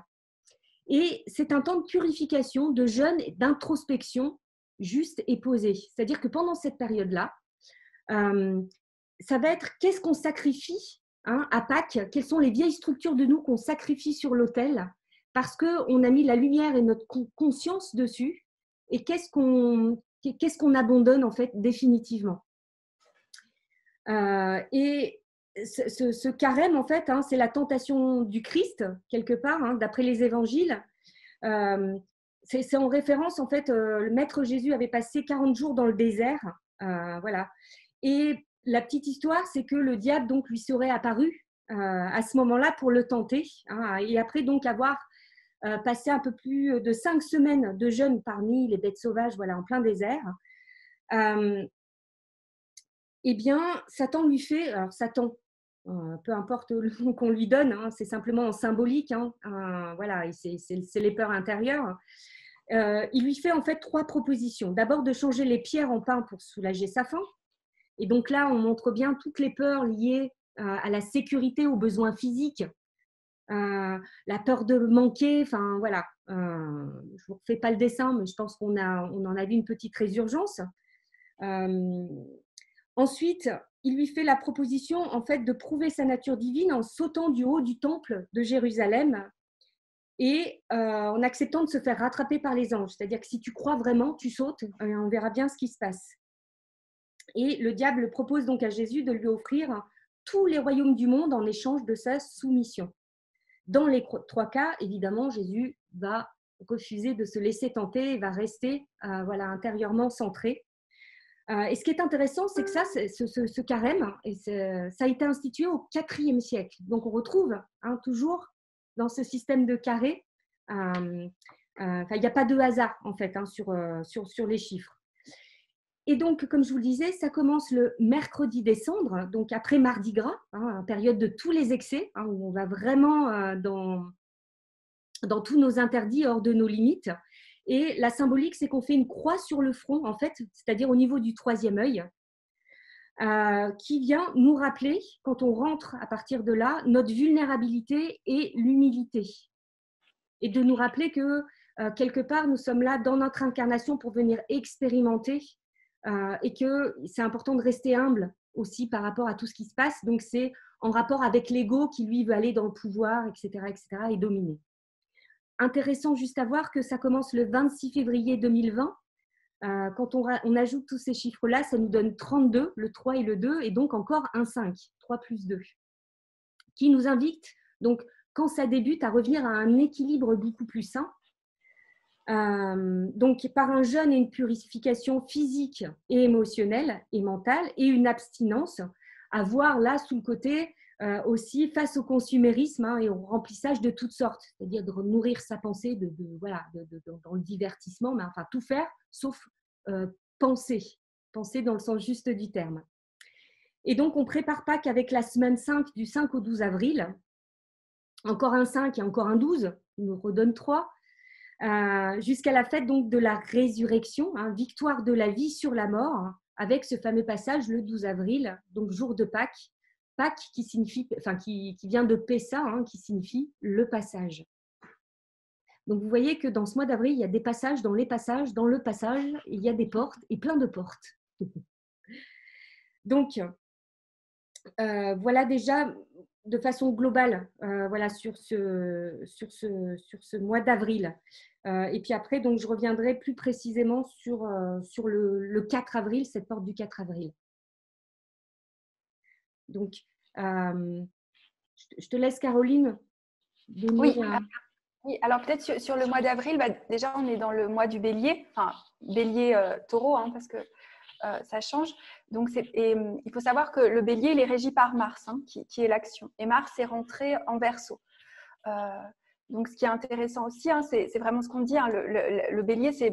Et c'est un temps de purification, de jeûne et d'introspection juste et posé. C'est-à-dire que pendant cette période-là, ça va être qu'est-ce qu'on sacrifie à Pâques, quelles sont les vieilles structures de nous qu'on sacrifie sur l'autel parce qu'on a mis la lumière et notre conscience dessus, et qu'est-ce qu'on abandonne en fait définitivement. Et ce carême en fait, c'est la tentation du Christ quelque part, d'après les évangiles. C'est en référence en fait, le maître Jésus avait passé 40 jours dans le désert, voilà. Et la petite histoire, c'est que le diable donc lui serait apparu à ce moment-là pour le tenter, et après donc avoir passé un peu plus de 5 semaines de jeûne parmi les bêtes sauvages, voilà, en plein désert. Eh bien, Satan lui fait, alors Satan, peu importe le nom qu'on lui donne, c'est simplement en symbolique, voilà, et c'est les peurs intérieures. Il lui fait en fait 3 propositions. D'abord de changer les pierres en pain pour soulager sa faim. Et donc là, on montre bien toutes les peurs liées à la sécurité, aux besoins physiques, la peur de manquer, enfin voilà. Je ne vous refais pas le dessin, mais je pense qu'on en a vu une petite résurgence. Ensuite, il lui fait la proposition en fait de prouver sa nature divine en sautant du haut du temple de Jérusalem et en acceptant de se faire rattraper par les anges. C'est-à-dire que si tu crois vraiment, tu sautes et on verra bien ce qui se passe. Et le diable propose donc à Jésus de lui offrir tous les royaumes du monde en échange de sa soumission. Dans les 3 cas, évidemment, Jésus va refuser de se laisser tenter et va rester voilà, intérieurement centré. Et ce qui est intéressant, c'est que ce carême, ça a été institué au IVe siècle. Donc, on retrouve toujours dans ce système de carré, il n'y a pas de hasard en fait sur les chiffres. Et donc, comme je vous le disais, ça commence le mercredi des cendres, donc après Mardi Gras, période de tous les excès, où on va vraiment dans tous nos interdits, hors de nos limites. Et la symbolique, c'est qu'on fait une croix sur le front, en fait, c'est-à-dire au niveau du 3e œil, qui vient nous rappeler, quand on rentre à partir de là, notre vulnérabilité et l'humilité. Et de nous rappeler que, quelque part, nous sommes là dans notre incarnation pour venir expérimenter et que c'est important de rester humble aussi par rapport à tout ce qui se passe. Donc, c'est en rapport avec l'ego qui, lui, veut aller dans le pouvoir, etc., et dominer. Intéressant juste à voir que ça commence le 26 février 2020. Quand on ajoute tous ces chiffres-là, ça nous donne 32, le 3 et le 2, et donc encore un 5, 3 plus 2, qui nous invite, donc, quand ça débute, à revenir à un équilibre beaucoup plus sain. Donc, par un jeûne et une purification physique et émotionnelle et mentale, et une abstinence, à voir là sous le côté aussi face au consumérisme et au remplissage de toutes sortes, c'est-à-dire de nourrir sa pensée dans le divertissement, mais enfin tout faire sauf penser dans le sens juste du terme. Et donc on prépare Pâques avec la semaine 5 du 5 au 12 avril, encore un 5 et encore un 12, il nous redonne 3, jusqu'à la fête donc de la résurrection, victoire de la vie sur la mort, avec ce fameux passage le 12 avril, donc jour de Pâques, Pâques qui vient de Pessa, qui signifie le passage. Donc, vous voyez que dans ce mois d'avril, il y a des passages, dans les passages, dans le passage, il y a des portes et plein de portes. Donc, voilà déjà de façon globale voilà, sur ce mois d'avril. Et puis après, donc, je reviendrai plus précisément sur le 4 avril, cette porte du 4 avril. Donc, je te laisse, Caroline, donner… Oui, alors peut-être sur le mois d'avril, bah, déjà on est dans le mois du bélier, enfin bélier taureau, hein, parce que ça change. Donc, il faut savoir que le bélier, il est régi par Mars, hein, qui est l'action. Et Mars est rentré en Verseau. Donc, ce qui est intéressant aussi, hein, c'est vraiment ce qu'on dit. Hein, le bélier, c'est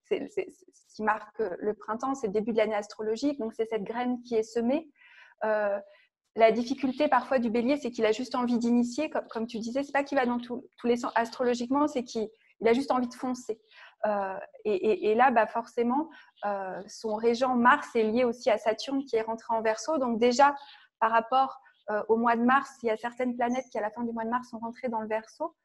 ce qui marque le printemps, c'est le début de l'année astrologique. Donc, c'est cette graine qui est semée. La difficulté parfois du bélier, c'est qu'il a juste envie d'initier, comme tu disais. C'est pas qu'il va dans tous les sens astrologiquement, c'est qu'il a juste envie de foncer. Et là, bah, forcément, son régent Mars est lié aussi à Saturne qui est rentré en Verseau. Donc déjà, par rapport au mois de mars, il y a certaines planètes qui, à la fin du mois de mars, sont rentrées dans le Verseau.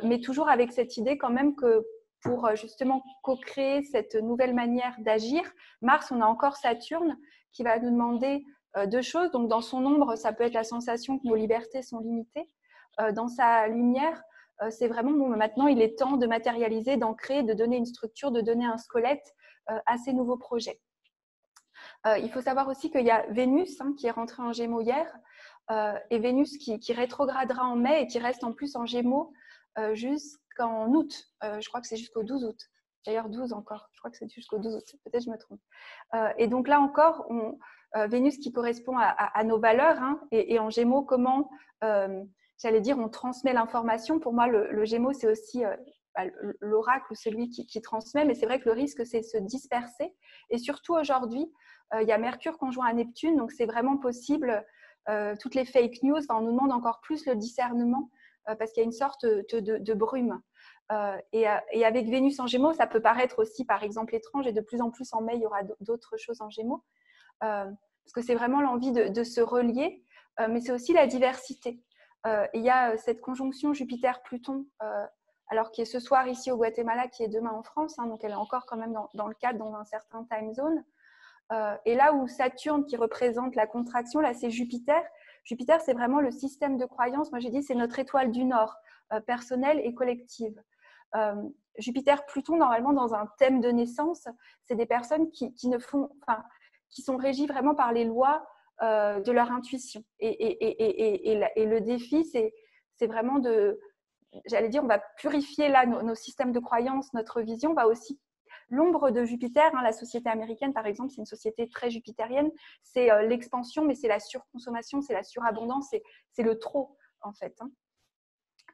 Mais toujours avec cette idée quand même que pour justement co-créer cette nouvelle manière d'agir, Mars, on a encore Saturne qui va nous demander deux choses. Donc, dans son ombre, ça peut être la sensation que nos libertés sont limitées. Dans sa lumière, c'est vraiment, bon, maintenant, il est temps de matérialiser, d'ancrer, de donner une structure, de donner un squelette à ces nouveaux projets. Il faut savoir aussi qu'il y a Vénus hein, qui est rentrée en Gémeaux hier, et Vénus qui rétrogradera en mai et qui reste en plus en Gémeaux jusqu'en août. Je crois que c'est jusqu'au 12 août. D'ailleurs, 12 encore. Je crois que c'est jusqu'au 12 août. Peut-être je me trompe. Et donc là encore, Vénus qui correspond à nos valeurs hein, et en Gémeaux, comment, j'allais dire, on transmet l'information. Pour moi, le Gémeaux, c'est aussi l'oracle ou celui qui transmet, mais c'est vrai que le risque, c'est de se disperser. Et surtout aujourd'hui, il y a Mercure conjoint à Neptune, donc c'est vraiment possible. Toutes les fake news, on nous demande encore plus le discernement parce qu'il y a une sorte de brume. Et avec Vénus en Gémeaux, ça peut paraître aussi, par exemple, étrange, et de plus en plus en mai, il y aura d'autres choses en Gémeaux, parce que c'est vraiment l'envie de se relier, mais c'est aussi la diversité. Il y a cette conjonction Jupiter-Pluton, alors qui est ce soir ici au Guatemala, qui est demain en France, hein, donc elle est encore quand même dans le cadre, dans un certain time zone. Et là où Saturne, qui représente la contraction, là c'est Jupiter. Jupiter, c'est vraiment le système de croyance. Moi, j'ai dit, c'est notre étoile du Nord, personnelle et collective. Jupiter, Pluton, normalement, dans un thème de naissance, c'est des personnes qui sont régies vraiment par les lois de leur intuition. Et le défi, c'est vraiment j'allais dire, on va purifier là nos systèmes de croyance, notre vision, va aussi. L'ombre de Jupiter, hein, la société américaine, par exemple, c'est une société très jupitérienne. C'est l'expansion, mais c'est la surconsommation, c'est la surabondance, c'est le trop, en fait.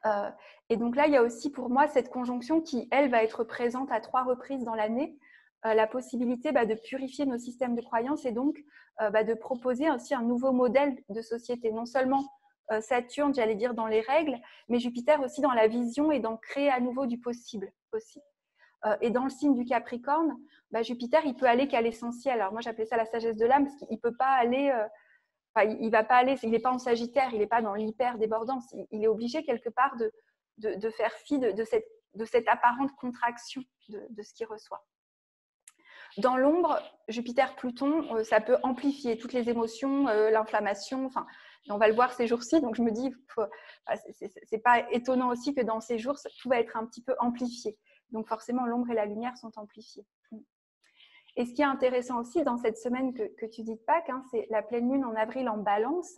Hein. Et donc là, il y a aussi pour moi cette conjonction qui, elle, va être présente à 3 reprises dans l'année. La possibilité de purifier nos systèmes de croyances et donc de proposer aussi un nouveau modèle de société. Non seulement Saturne, j'allais dire, dans les règles, mais Jupiter aussi dans la vision et dans créer à nouveau du possible aussi. Et dans le signe du Capricorne, Jupiter, il peut aller qu'à l'essentiel. Alors moi, j'appelais ça la sagesse de l'âme, parce qu'il ne peut pas aller… il va pas aller, il n'est pas en Sagittaire, il n'est pas dans l'hyper-débordance. Il est obligé quelque part de faire fi de cette apparente contraction de ce qu'il reçoit. Dans l'ombre, Jupiter-Pluton, ça peut amplifier toutes les émotions, l'inflammation, enfin… On va le voir ces jours-ci, donc je me dis, c'est pas étonnant aussi que dans ces jours, tout va être un petit peu amplifié. Donc forcément, l'ombre et la lumière sont amplifiées. Et ce qui est intéressant aussi dans cette semaine que tu dis de Pâques, hein, c'est la pleine lune en avril en Balance.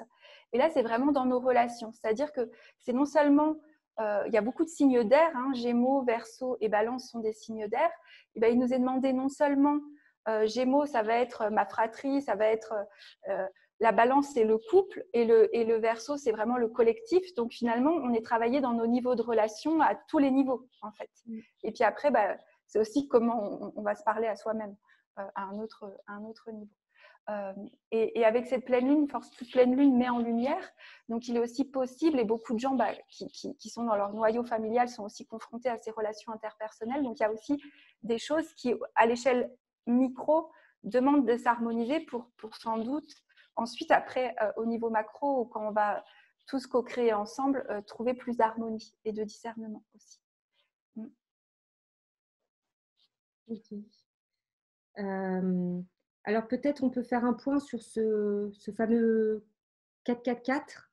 Et là, c'est vraiment dans nos relations. C'est-à-dire que c'est non seulement… il y a beaucoup de signes d'air, hein, Gémeaux, Verseau et Balance sont des signes d'air. Et ben, il nous est demandé non seulement… Gémeaux, ça va être ma fratrie, ça va être… la Balance, c'est le couple, et le Verseau, c'est vraiment le collectif. Donc finalement, on est travaillé dans nos niveaux de relation à tous les niveaux, en fait. Et puis après, c'est aussi comment on va se parler à soi-même à un autre niveau. Et avec cette pleine lune, toute pleine lune met en lumière. Donc il est aussi possible, et beaucoup de gens qui sont dans leur noyau familial sont aussi confrontés à ces relations interpersonnelles. Donc il y a aussi des choses qui, à l'échelle micro, demandent de s'harmoniser pour sans doute ensuite, après, au niveau macro, quand on va tous co-créer ensemble, trouver plus d'harmonie et de discernement aussi. Ok. Euh, alors peut-être on peut faire un point sur ce fameux 444.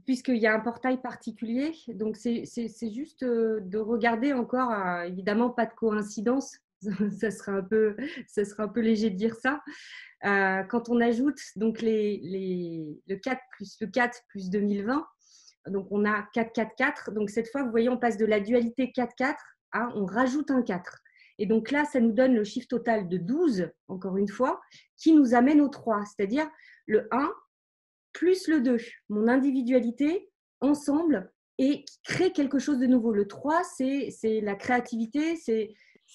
Puisqu'il y a un portail particulier. Donc, c'est juste de regarder encore, évidemment, pas de coïncidence. Ça serait un peu léger de dire ça. Quand on ajoute donc le 4 plus 2020, donc on a 444. Donc, cette fois, vous voyez, on passe de la dualité 4-4 à on rajoute un 4. Et donc là, ça nous donne le chiffre total de 12, encore une fois, qui nous amène au 3, c'est-à-dire le 1 plus le 2, mon individualité, ensemble, et qui crée quelque chose de nouveau. Le 3, c'est la créativité, c'est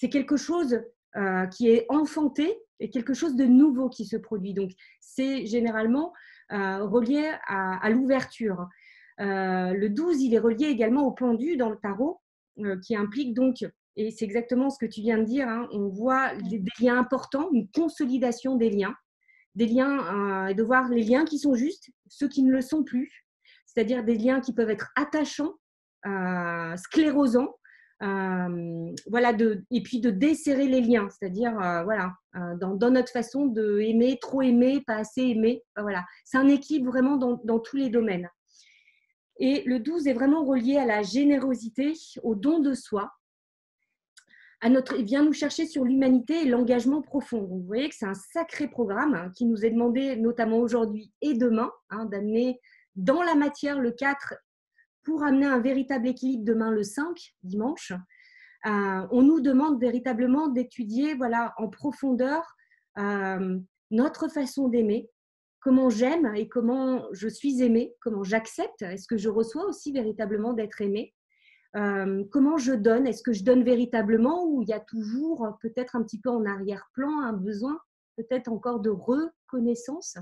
quelque chose qui est enfanté et quelque chose de nouveau qui se produit. Donc, c'est généralement relié à l'ouverture. Le 12, il est relié également au pendu dans le tarot, qui implique donc, et c'est exactement ce que tu viens de dire, hein, on voit des liens importants, une consolidation des liens, et de voir les liens qui sont justes, ceux qui ne le sont plus, c'est-à-dire des liens qui peuvent être attachants, sclérosants, voilà, et puis de desserrer les liens, c'est-à-dire voilà, dans notre façon de aimer, trop aimer, pas assez aimer, voilà. C'est un équilibre vraiment dans tous les domaines. Et le 12 est vraiment relié à la générosité, au don de soi, il vient nous chercher sur l'humanité et l'engagement profond. Donc, vous voyez que c'est un sacré programme, hein, qui nous est demandé notamment aujourd'hui et demain, hein, d'amener dans la matière le 4 pour amener un véritable équilibre demain le 5, dimanche. On nous demande véritablement d'étudier, voilà, en profondeur notre façon d'aimer, comment j'aime et comment je suis aimée, comment j'accepte, est-ce que je reçois aussi véritablement d'être aimée. Comment je donne? Est-ce que je donne véritablement ou il y a toujours peut-être un petit peu en arrière-plan un besoin peut-être encore de reconnaissance?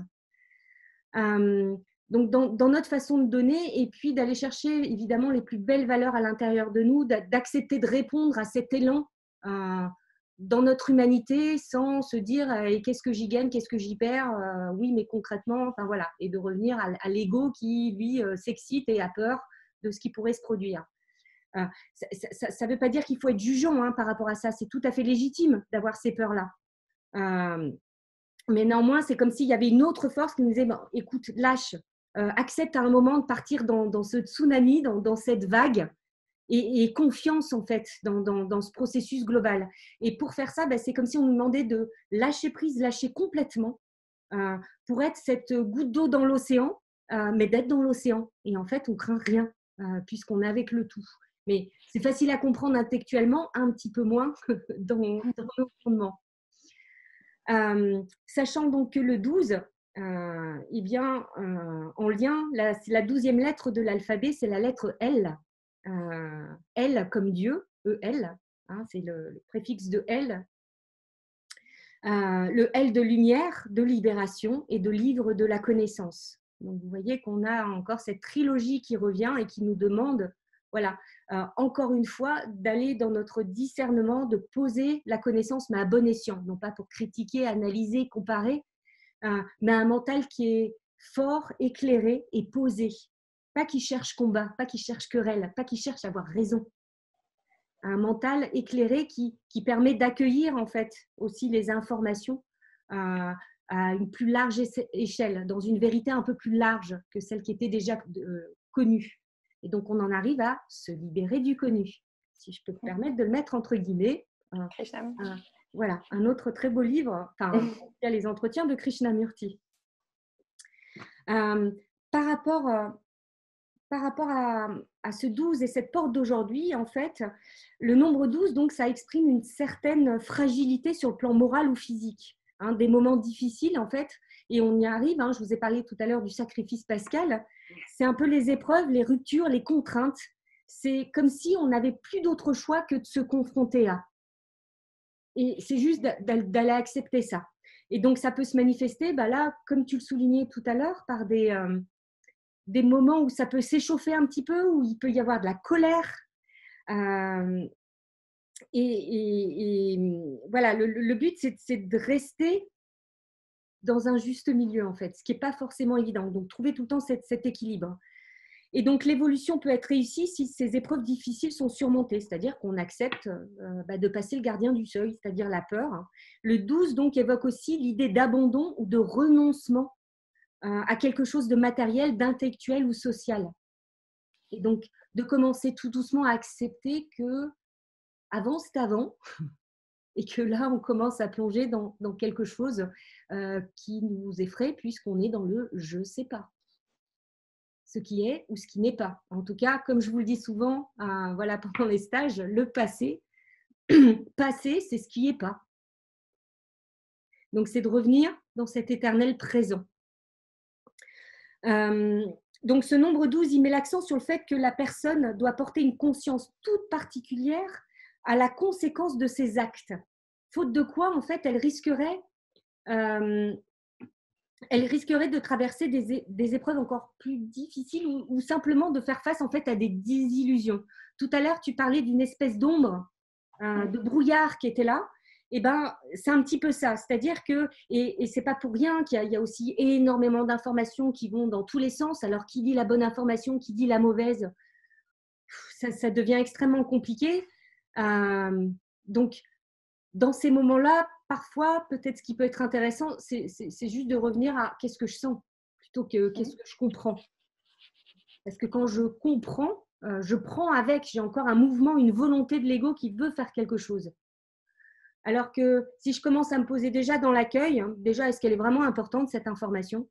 euh, donc dans notre façon de donner et puis d'aller chercher évidemment les plus belles valeurs à l'intérieur de nous, d'accepter de répondre à cet élan dans notre humanité sans se dire qu'est-ce que j'y gagne, qu'est-ce que j'y perds, oui mais concrètement, enfin voilà, et de revenir à l'ego qui lui s'excite et a peur de ce qui pourrait se produire. Ça ne veut pas dire qu'il faut être jugeant, hein, par rapport à ça. C'est tout à fait légitime d'avoir ces peurs-là. Mais néanmoins, c'est comme s'il y avait une autre force qui nous disait bon, écoute, lâche, accepte à un moment de partir dans ce tsunami, dans cette vague, et confiance en fait dans ce processus global. Et pour faire ça, c'est comme si on nous demandait de lâcher prise, lâcher complètement, pour être cette goutte d'eau dans l'océan, mais d'être dans l'océan. Et en fait, on craint rien, puisqu'on est avec le tout. Mais c'est facile à comprendre intellectuellement, un petit peu moins dans nos fondements. Sachant donc que le 12, eh bien, en lien, c'est la 12e lettre de l'alphabet, c'est la lettre L. L comme Dieu, E-L, hein, c'est le préfixe de L. Le L de lumière, de libération et de livre de la connaissance. Donc vous voyez qu'on a encore cette trilogie qui revient et qui nous demande, voilà, encore une fois, d'aller dans notre discernement, de poser la connaissance, mais à bon escient, non pas pour critiquer, analyser, comparer, mais un mental qui est fort, éclairé et posé. Pas qui cherche combat, pas qui cherche querelle, pas qui cherche à avoir raison. Un mental éclairé qui permet d'accueillir en fait aussi les informations à une plus large échelle, dans une vérité un peu plus large que celle qui était déjà connue. Et donc on en arrive à se libérer du connu, si je peux me permettre de le mettre entre guillemets. Voilà, un autre très beau livre, enfin, il y a les entretiens de Krishnamurti. Par rapport à ce 12 et cette porte d'aujourd'hui, en fait, le nombre 12, donc, ça exprime une certaine fragilité sur le plan moral ou physique. Hein, des moments difficiles, en fait, et on y arrive. Hein, je vous ai parlé tout à l'heure du sacrifice pascal. C'est un peu les épreuves, les ruptures, les contraintes. C'est comme si on n'avait plus d'autre choix que de se confronter à. Et c'est juste d'aller accepter ça. Et donc, ça peut se manifester, là, comme tu le soulignais tout à l'heure, par des moments où ça peut s'échauffer un petit peu, où il peut y avoir de la colère. Et voilà, le but, c'est de rester dans un juste milieu, en fait, ce qui n'est pas forcément évident. Donc, trouver tout le temps cet équilibre. Et donc, l'évolution peut être réussie si ces épreuves difficiles sont surmontées, c'est-à-dire qu'on accepte de passer le gardien du seuil, c'est-à-dire la peur. Le 12, donc, évoque aussi l'idée d'abandon ou de renoncement à quelque chose de matériel, d'intellectuel ou social. Et donc, de commencer tout doucement à accepter que avant, c'était avant, et que là, on commence à plonger dans quelque chose qui nous effraie, puisqu'on est dans le « je ne sais pas ». Ce qui est ou ce qui n'est pas. En tout cas, comme je vous le dis souvent voilà, pendant les stages, le passé, passé, c'est ce qui n'est pas. Donc, c'est de revenir dans cet éternel présent. Donc, ce nombre 12, il met l'accent sur le fait que la personne doit porter une conscience toute particulière à la conséquence de ses actes. Faute de quoi, en fait, elle risquerait de traverser des épreuves encore plus difficiles ou simplement de faire face en fait à des désillusions. Tout à l'heure, tu parlais d'une espèce d'ombre, de brouillard qui était là. Eh ben, c'est un petit peu ça. C'est-à-dire que, et c'est pas pour rien qu'il y a aussi énormément d'informations qui vont dans tous les sens. Alors, qui dit la bonne information, qui dit la mauvaise, ça devient extrêmement compliqué. Donc, dans ces moments-là, parfois, peut-être ce qui peut être intéressant, c'est juste de revenir à qu'est-ce que je sens plutôt que qu'est-ce que je comprends. Parce que quand je comprends, je prends avec, j'ai encore un mouvement, une volonté de l'ego qui veut faire quelque chose. Alors que si je commence à me poser déjà dans l'accueil, déjà, est-ce qu'elle est vraiment importante, cette information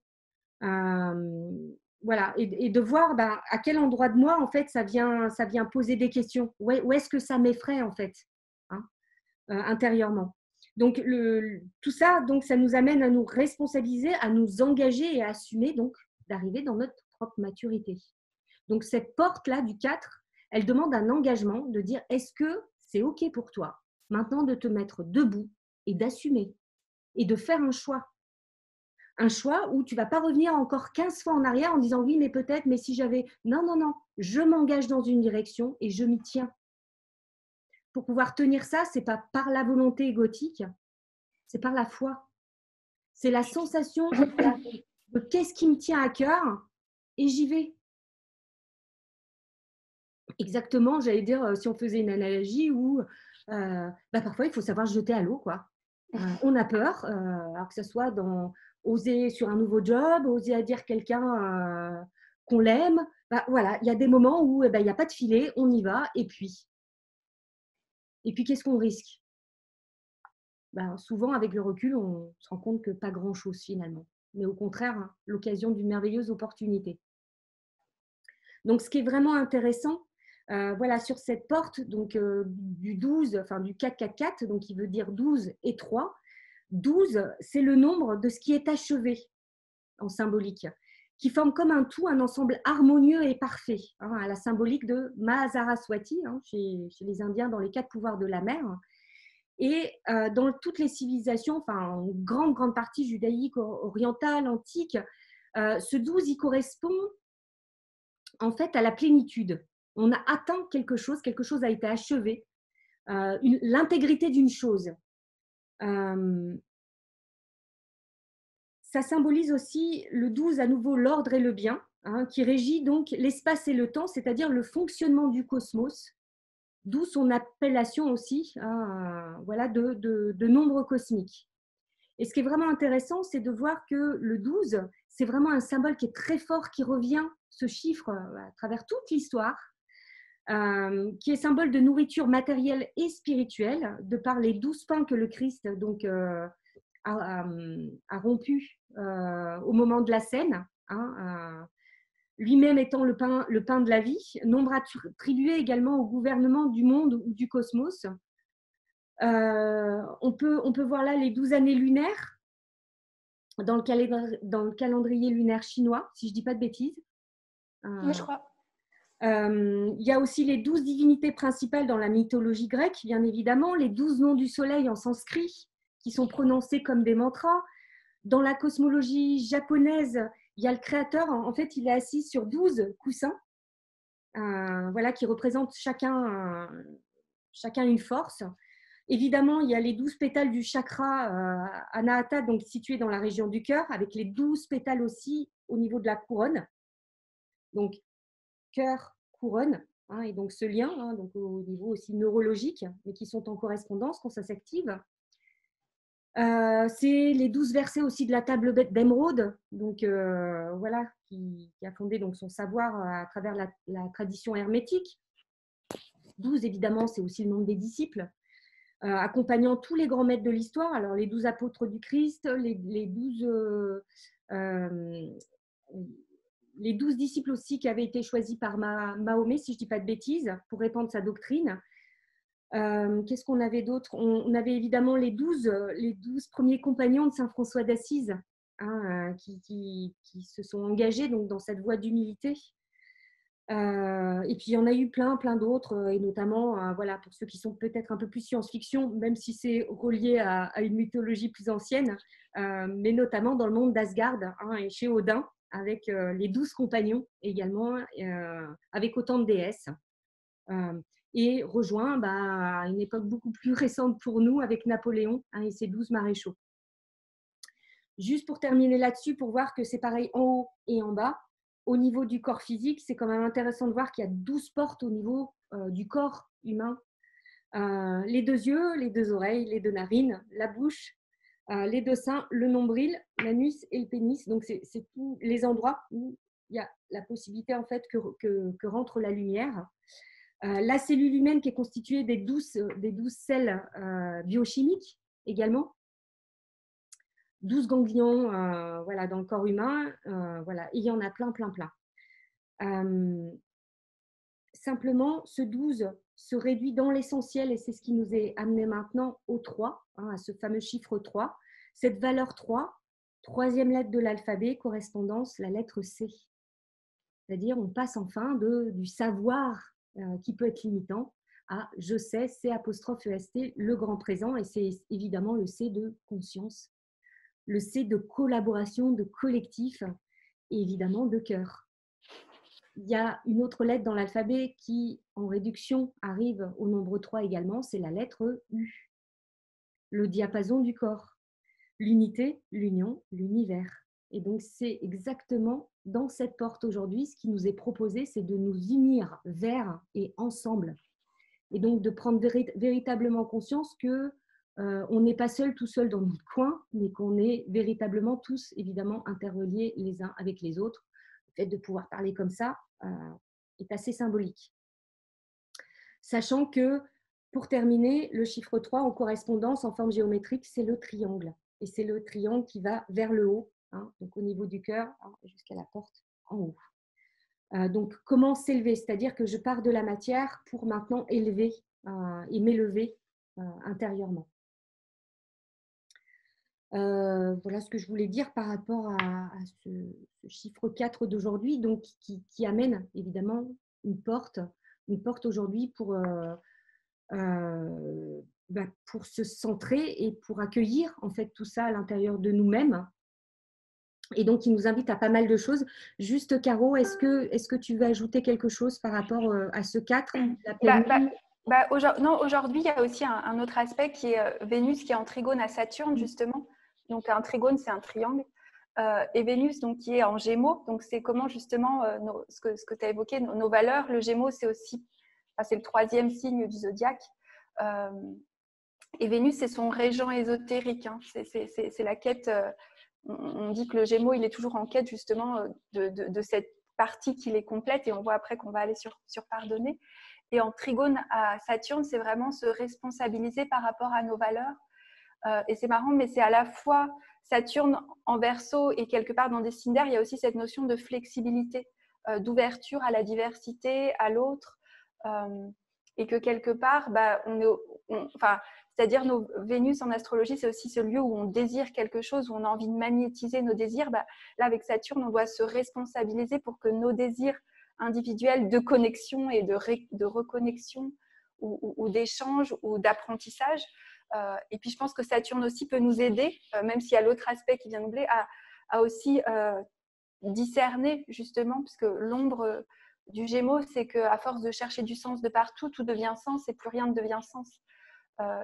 voilà, et de voir à quel endroit de moi, en fait, ça vient poser des questions. Où est-ce que ça m'effraie, en fait, intérieurement. Donc, tout ça, donc, ça nous amène à nous responsabiliser, à nous engager et à assumer donc d'arriver dans notre propre maturité. Donc, cette porte-là du 4, elle demande un engagement de dire est-ce que c'est OK pour toi maintenant de te mettre debout et d'assumer et de faire un choix. Un choix où tu ne vas pas revenir encore 15 fois en arrière en disant oui, mais peut-être, mais si j'avais… Non, non, non, je m'engage dans une direction et je m'y tiens. Pour pouvoir tenir ça, ce n'est pas par la volonté égotique, c'est par la foi. C'est la sensation de qu'est-ce qui me tient à cœur et j'y vais. Exactement, j'allais dire, si on faisait une analogie où parfois il faut savoir se jeter à l'eau, quoi. On a peur, alors que ce soit dans oser sur un nouveau job, oser à dire quelqu'un qu'on l'aime. Voilà, il y a des moments où il n'y a pas de filet, on y va, et puis qu'est-ce qu'on risque? Souvent, avec le recul, on se rend compte que pas grand-chose finalement, mais au contraire, l'occasion d'une merveilleuse opportunité. Donc, ce qui est vraiment intéressant, voilà, sur cette porte donc, du 12, enfin du 4-4-4, donc qui veut dire 12 et 3. 12, c'est le nombre de ce qui est achevé en symbolique, qui forme comme un tout, un ensemble harmonieux et parfait, à la symbolique de Mahasaraswati, chez les Indiens, dans les 4 pouvoirs de la mer. Et dans toutes les civilisations, enfin en grande partie judaïque, orientale, antique, ce 12, il correspond en fait à la plénitude. On a atteint quelque chose a été achevé, l'intégrité d'une chose. Ça symbolise aussi le 12, à nouveau l'ordre et le bien, qui régit donc l'espace et le temps, c'est-à-dire le fonctionnement du cosmos, d'où son appellation aussi voilà, de nombre cosmique. Et ce qui est vraiment intéressant, c'est de voir que le 12, c'est vraiment un symbole qui est très fort, qui revient, ce chiffre, à travers toute l'histoire, qui est symbole de nourriture matérielle et spirituelle, de par les 12 pains que le Christ donc, a rompu au moment de la scène, lui-même étant le pain de la vie, nombre attribué également au gouvernement du monde ou du cosmos. On peut voir là les 12 années lunaires dans le calendrier lunaire chinois, si je ne dis pas de bêtises. Oui, je crois. Il y a aussi les 12 divinités principales dans la mythologie grecque, bien évidemment, les 12 noms du soleil en sanskrit, qui sont prononcés comme des mantras. Dans la cosmologie japonaise, il y a le créateur, en fait, il est assis sur 12 coussins, voilà, qui représentent chacun une force. Évidemment, il y a les 12 pétales du chakra Anahata, donc situé dans la région du cœur, avec les 12 pétales aussi au niveau de la couronne. Donc, cœur, couronne, hein, et donc ce lien, hein, donc au niveau aussi neurologique, mais qui sont en correspondance quand ça s'active. C'est les 12 versets aussi de la table d'émeraude, donc voilà, qui a fondé donc son savoir à travers la tradition hermétique. 12, évidemment, c'est aussi le nombre des disciples, accompagnant tous les grands maîtres de l'histoire. Alors, les 12 apôtres du Christ, les 12 disciples aussi qui avaient été choisis par Mahomet, si je ne dis pas de bêtises, pour répandre sa doctrine. Qu'est-ce qu'on avait d'autre? On avait évidemment les 12 premiers compagnons de Saint François d'Assise, hein, qui se sont engagés donc, dans cette voie d'humilité. Et puis il y en a eu plein d'autres, et notamment voilà, pour ceux qui sont peut-être un peu plus science-fiction, même si c'est relié à une mythologie plus ancienne, mais notamment dans le monde d'Asgard, hein, et chez Odin, avec les 12 compagnons également, avec autant de déesses. Et rejoint à une époque beaucoup plus récente pour nous avec Napoléon, hein, et ses 12 maréchaux. Juste pour terminer là-dessus, pour voir que c'est pareil en haut et en bas. Au niveau du corps physique, c'est quand même intéressant de voir qu'il y a 12 portes au niveau du corps humain. Les 2 yeux, les 2 oreilles, les 2 narines, la bouche, les 2 seins, le nombril, l'anus et le pénis. Donc, c'est tous les endroits où il y a la possibilité en fait que rentre la lumière. La cellule humaine qui est constituée des 12 selles biochimiques également. 12 ganglions voilà, dans le corps humain. Voilà. Et il y en a plein. Simplement, ce 12 se réduit dans l'essentiel, et c'est ce qui nous est amené maintenant au 3, hein, à ce fameux chiffre 3. Cette valeur 3, troisième lettre de l'alphabet, correspondance, la lettre C. C'est-à-dire, on passe enfin du savoir qui peut être limitant à je sais, C apostrophe EST, le grand présent, et c'est évidemment le C de conscience, le C de collaboration, de collectif, et évidemment de cœur. Il y a une autre lettre dans l'alphabet qui, en réduction, arrive au nombre 3 également, c'est la lettre U. Le diapason du corps, l'unité, l'union, l'univers. Et donc, c'est exactement dans cette porte aujourd'hui, ce qui nous est proposé, c'est de nous unir vers et ensemble. Et donc, de prendre véritablement conscience que on n'est pas seul, tout seul dans notre coin, mais qu'on est véritablement tous, évidemment, interreliés les uns avec les autres. Le fait de pouvoir parler comme ça est assez symbolique. Sachant que, pour terminer, le chiffre 3 en correspondance, en forme géométrique, c'est le triangle. Et c'est le triangle qui va vers le haut, hein, donc au niveau du cœur, hein, jusqu'à la porte en haut. Donc, comment s'élever? C'est-à-dire que je pars de la matière pour maintenant élever et m'élever intérieurement. Voilà ce que je voulais dire par rapport à ce chiffre 4 d'aujourd'hui, donc qui amène évidemment une porte aujourd'hui pour se centrer et pour accueillir en fait tout ça à l'intérieur de nous-mêmes. Et donc, il nous invite à pas mal de choses. Juste, Caro, est-ce que tu veux ajouter quelque chose par rapport à ce 4? Non, aujourd'hui, il y a aussi un autre aspect qui est Vénus qui est en trigone à Saturne, justement. Donc, un trigone, c'est un triangle. Et Vénus, donc, qui est en Gémeaux. Donc, c'est comment, justement, ce que tu as évoqué, nos valeurs. Le Gémeaux, c'est aussi, c'est le 3e signe du zodiaque. Et Vénus, c'est son régent ésotérique. Hein. C'est la quête. On dit que le Gémeaux, il est toujours en quête, justement, de cette partie qui les complète. Et on voit après qu'on va aller sur pardonner. Et en trigone à Saturne, c'est vraiment se responsabiliser par rapport à nos valeurs. Et c'est marrant, mais c'est à la fois Saturne en Verseau et quelque part dans des signes d'air, il y a aussi cette notion de flexibilité, d'ouverture à la diversité, à l'autre. Et que quelque part, c'est-à-dire nos Vénus en astrologie, c'est aussi ce lieu où on désire quelque chose, où on a envie de magnétiser nos désirs. Là, avec Saturne, on doit se responsabiliser pour que nos désirs individuels de connexion et de reconnexion ou d'échange ou d'apprentissage. Et puis, je pense que Saturne aussi peut nous aider, même s'il y a l'autre aspect qui vient nous blé, à aussi discerner, justement, puisque l'ombre du Gémeaux, c'est qu'à force de chercher du sens de partout, tout devient sens et plus rien ne devient sens.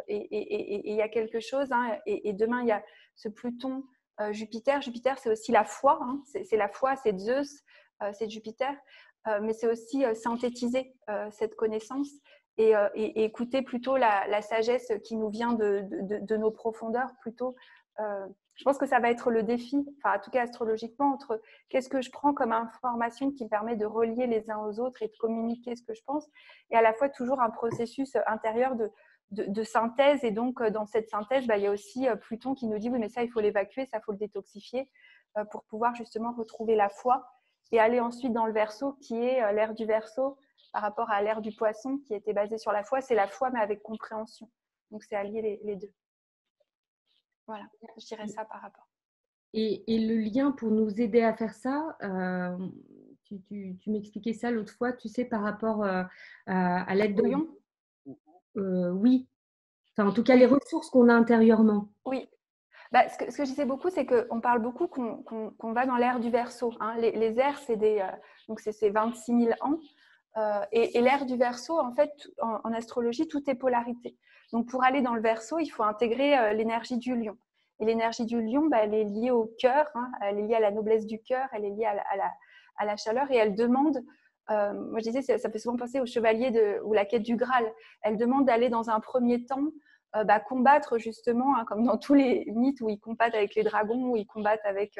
Et il y a quelque chose, hein, et demain, il y a ce Pluton, Jupiter. Jupiter, c'est aussi la foi, hein, c'est la foi, c'est Zeus, c'est Jupiter. mais c'est aussi synthétiser cette connaissance et écouter plutôt la sagesse qui nous vient de nos profondeurs plutôt. Je pense que ça va être le défi, enfin en tout cas astrologiquement, entre qu'est-ce que je prends comme information qui me permet de relier les uns aux autres et de communiquer ce que je pense, et à la fois toujours un processus intérieur de synthèse. Et donc dans cette synthèse, il y a aussi Pluton qui nous dit oui mais ça il faut l'évacuer, ça il faut le détoxifier pour pouvoir justement retrouver la foi et aller ensuite dans le Verseau qui est l'ère du Verseau par rapport à l'ère du Poisson qui était basée sur la foi. C'est la foi mais avec compréhension, donc c'est allier les deux. Voilà, je dirais ça par rapport. Et le lien pour nous aider à faire ça, tu m'expliquais ça l'autre fois, tu sais, par rapport à l'aide de... Lion. Oui, enfin, en tout cas les ressources qu'on a intérieurement. Oui. Ce que je disais beaucoup, c'est qu'on parle beaucoup qu'on va dans l'ère du Verseau. Hein. Les ères, donc c'est 26 000 ans. Et l'ère du Verseau, en fait, en astrologie, tout est polarité. Donc, pour aller dans le Verseau, il faut intégrer l'énergie du lion. Et l'énergie du lion, elle est liée au cœur, hein, elle est liée à la noblesse du cœur, elle est liée à la chaleur, et elle demande, moi je disais, ça fait souvent penser au chevalier ou la quête du Graal. Elle demande d'aller dans un premier temps combattre justement, hein, comme dans tous les mythes où ils combattent avec les dragons, où ils combattent avec,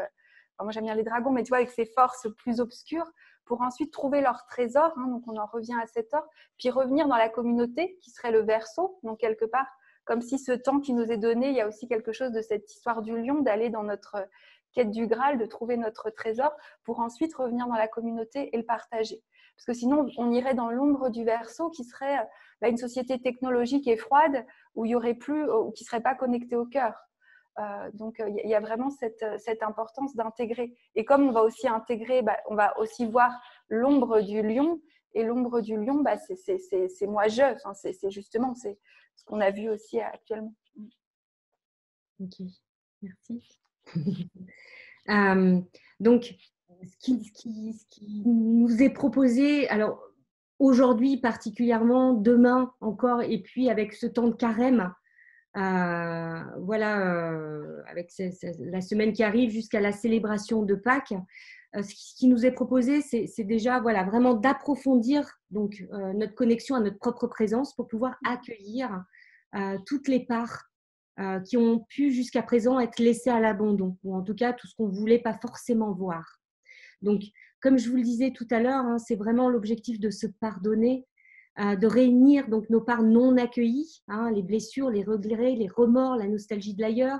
moi j'aime bien les dragons, mais tu vois, avec ces forces plus obscures, pour ensuite trouver leur trésor, hein, donc on en revient à cet or, puis revenir dans la communauté qui serait le Verseau, donc quelque part, comme si ce temps qui nous est donné, il y a aussi quelque chose de cette histoire du lion, d'aller dans notre quête du Graal, de trouver notre trésor, pour ensuite revenir dans la communauté et le partager. Parce que sinon, on irait dans l'ombre du Verseau qui serait une société technologique et froide, où il y aurait plus, ou qui ne serait pas connectée au cœur. Donc, il y a vraiment cette importance d'intégrer. Et comme on va aussi intégrer, on va aussi voir l'ombre du lion. Et l'ombre du lion, c'est moi je. Enfin, c'est justement ce qu'on a vu aussi actuellement. Ok, merci. Donc, ce qui nous est proposé, alors aujourd'hui particulièrement, demain encore, et puis avec ce temps de carême, avec la semaine qui arrive jusqu'à la célébration de Pâques, ce qui nous est proposé, c'est déjà vraiment d'approfondir donc notre connexion à notre propre présence pour pouvoir accueillir toutes les parts qui ont pu jusqu'à présent être laissées à l'abandon, ou en tout cas tout ce qu'on ne voulait pas forcément voir. Donc, comme je vous le disais tout à l'heure, hein, c'est vraiment l'objectif de se pardonner, de réunir donc nos parts non accueillies, hein, les blessures, les regrets, les remords, la nostalgie de l'ailleurs.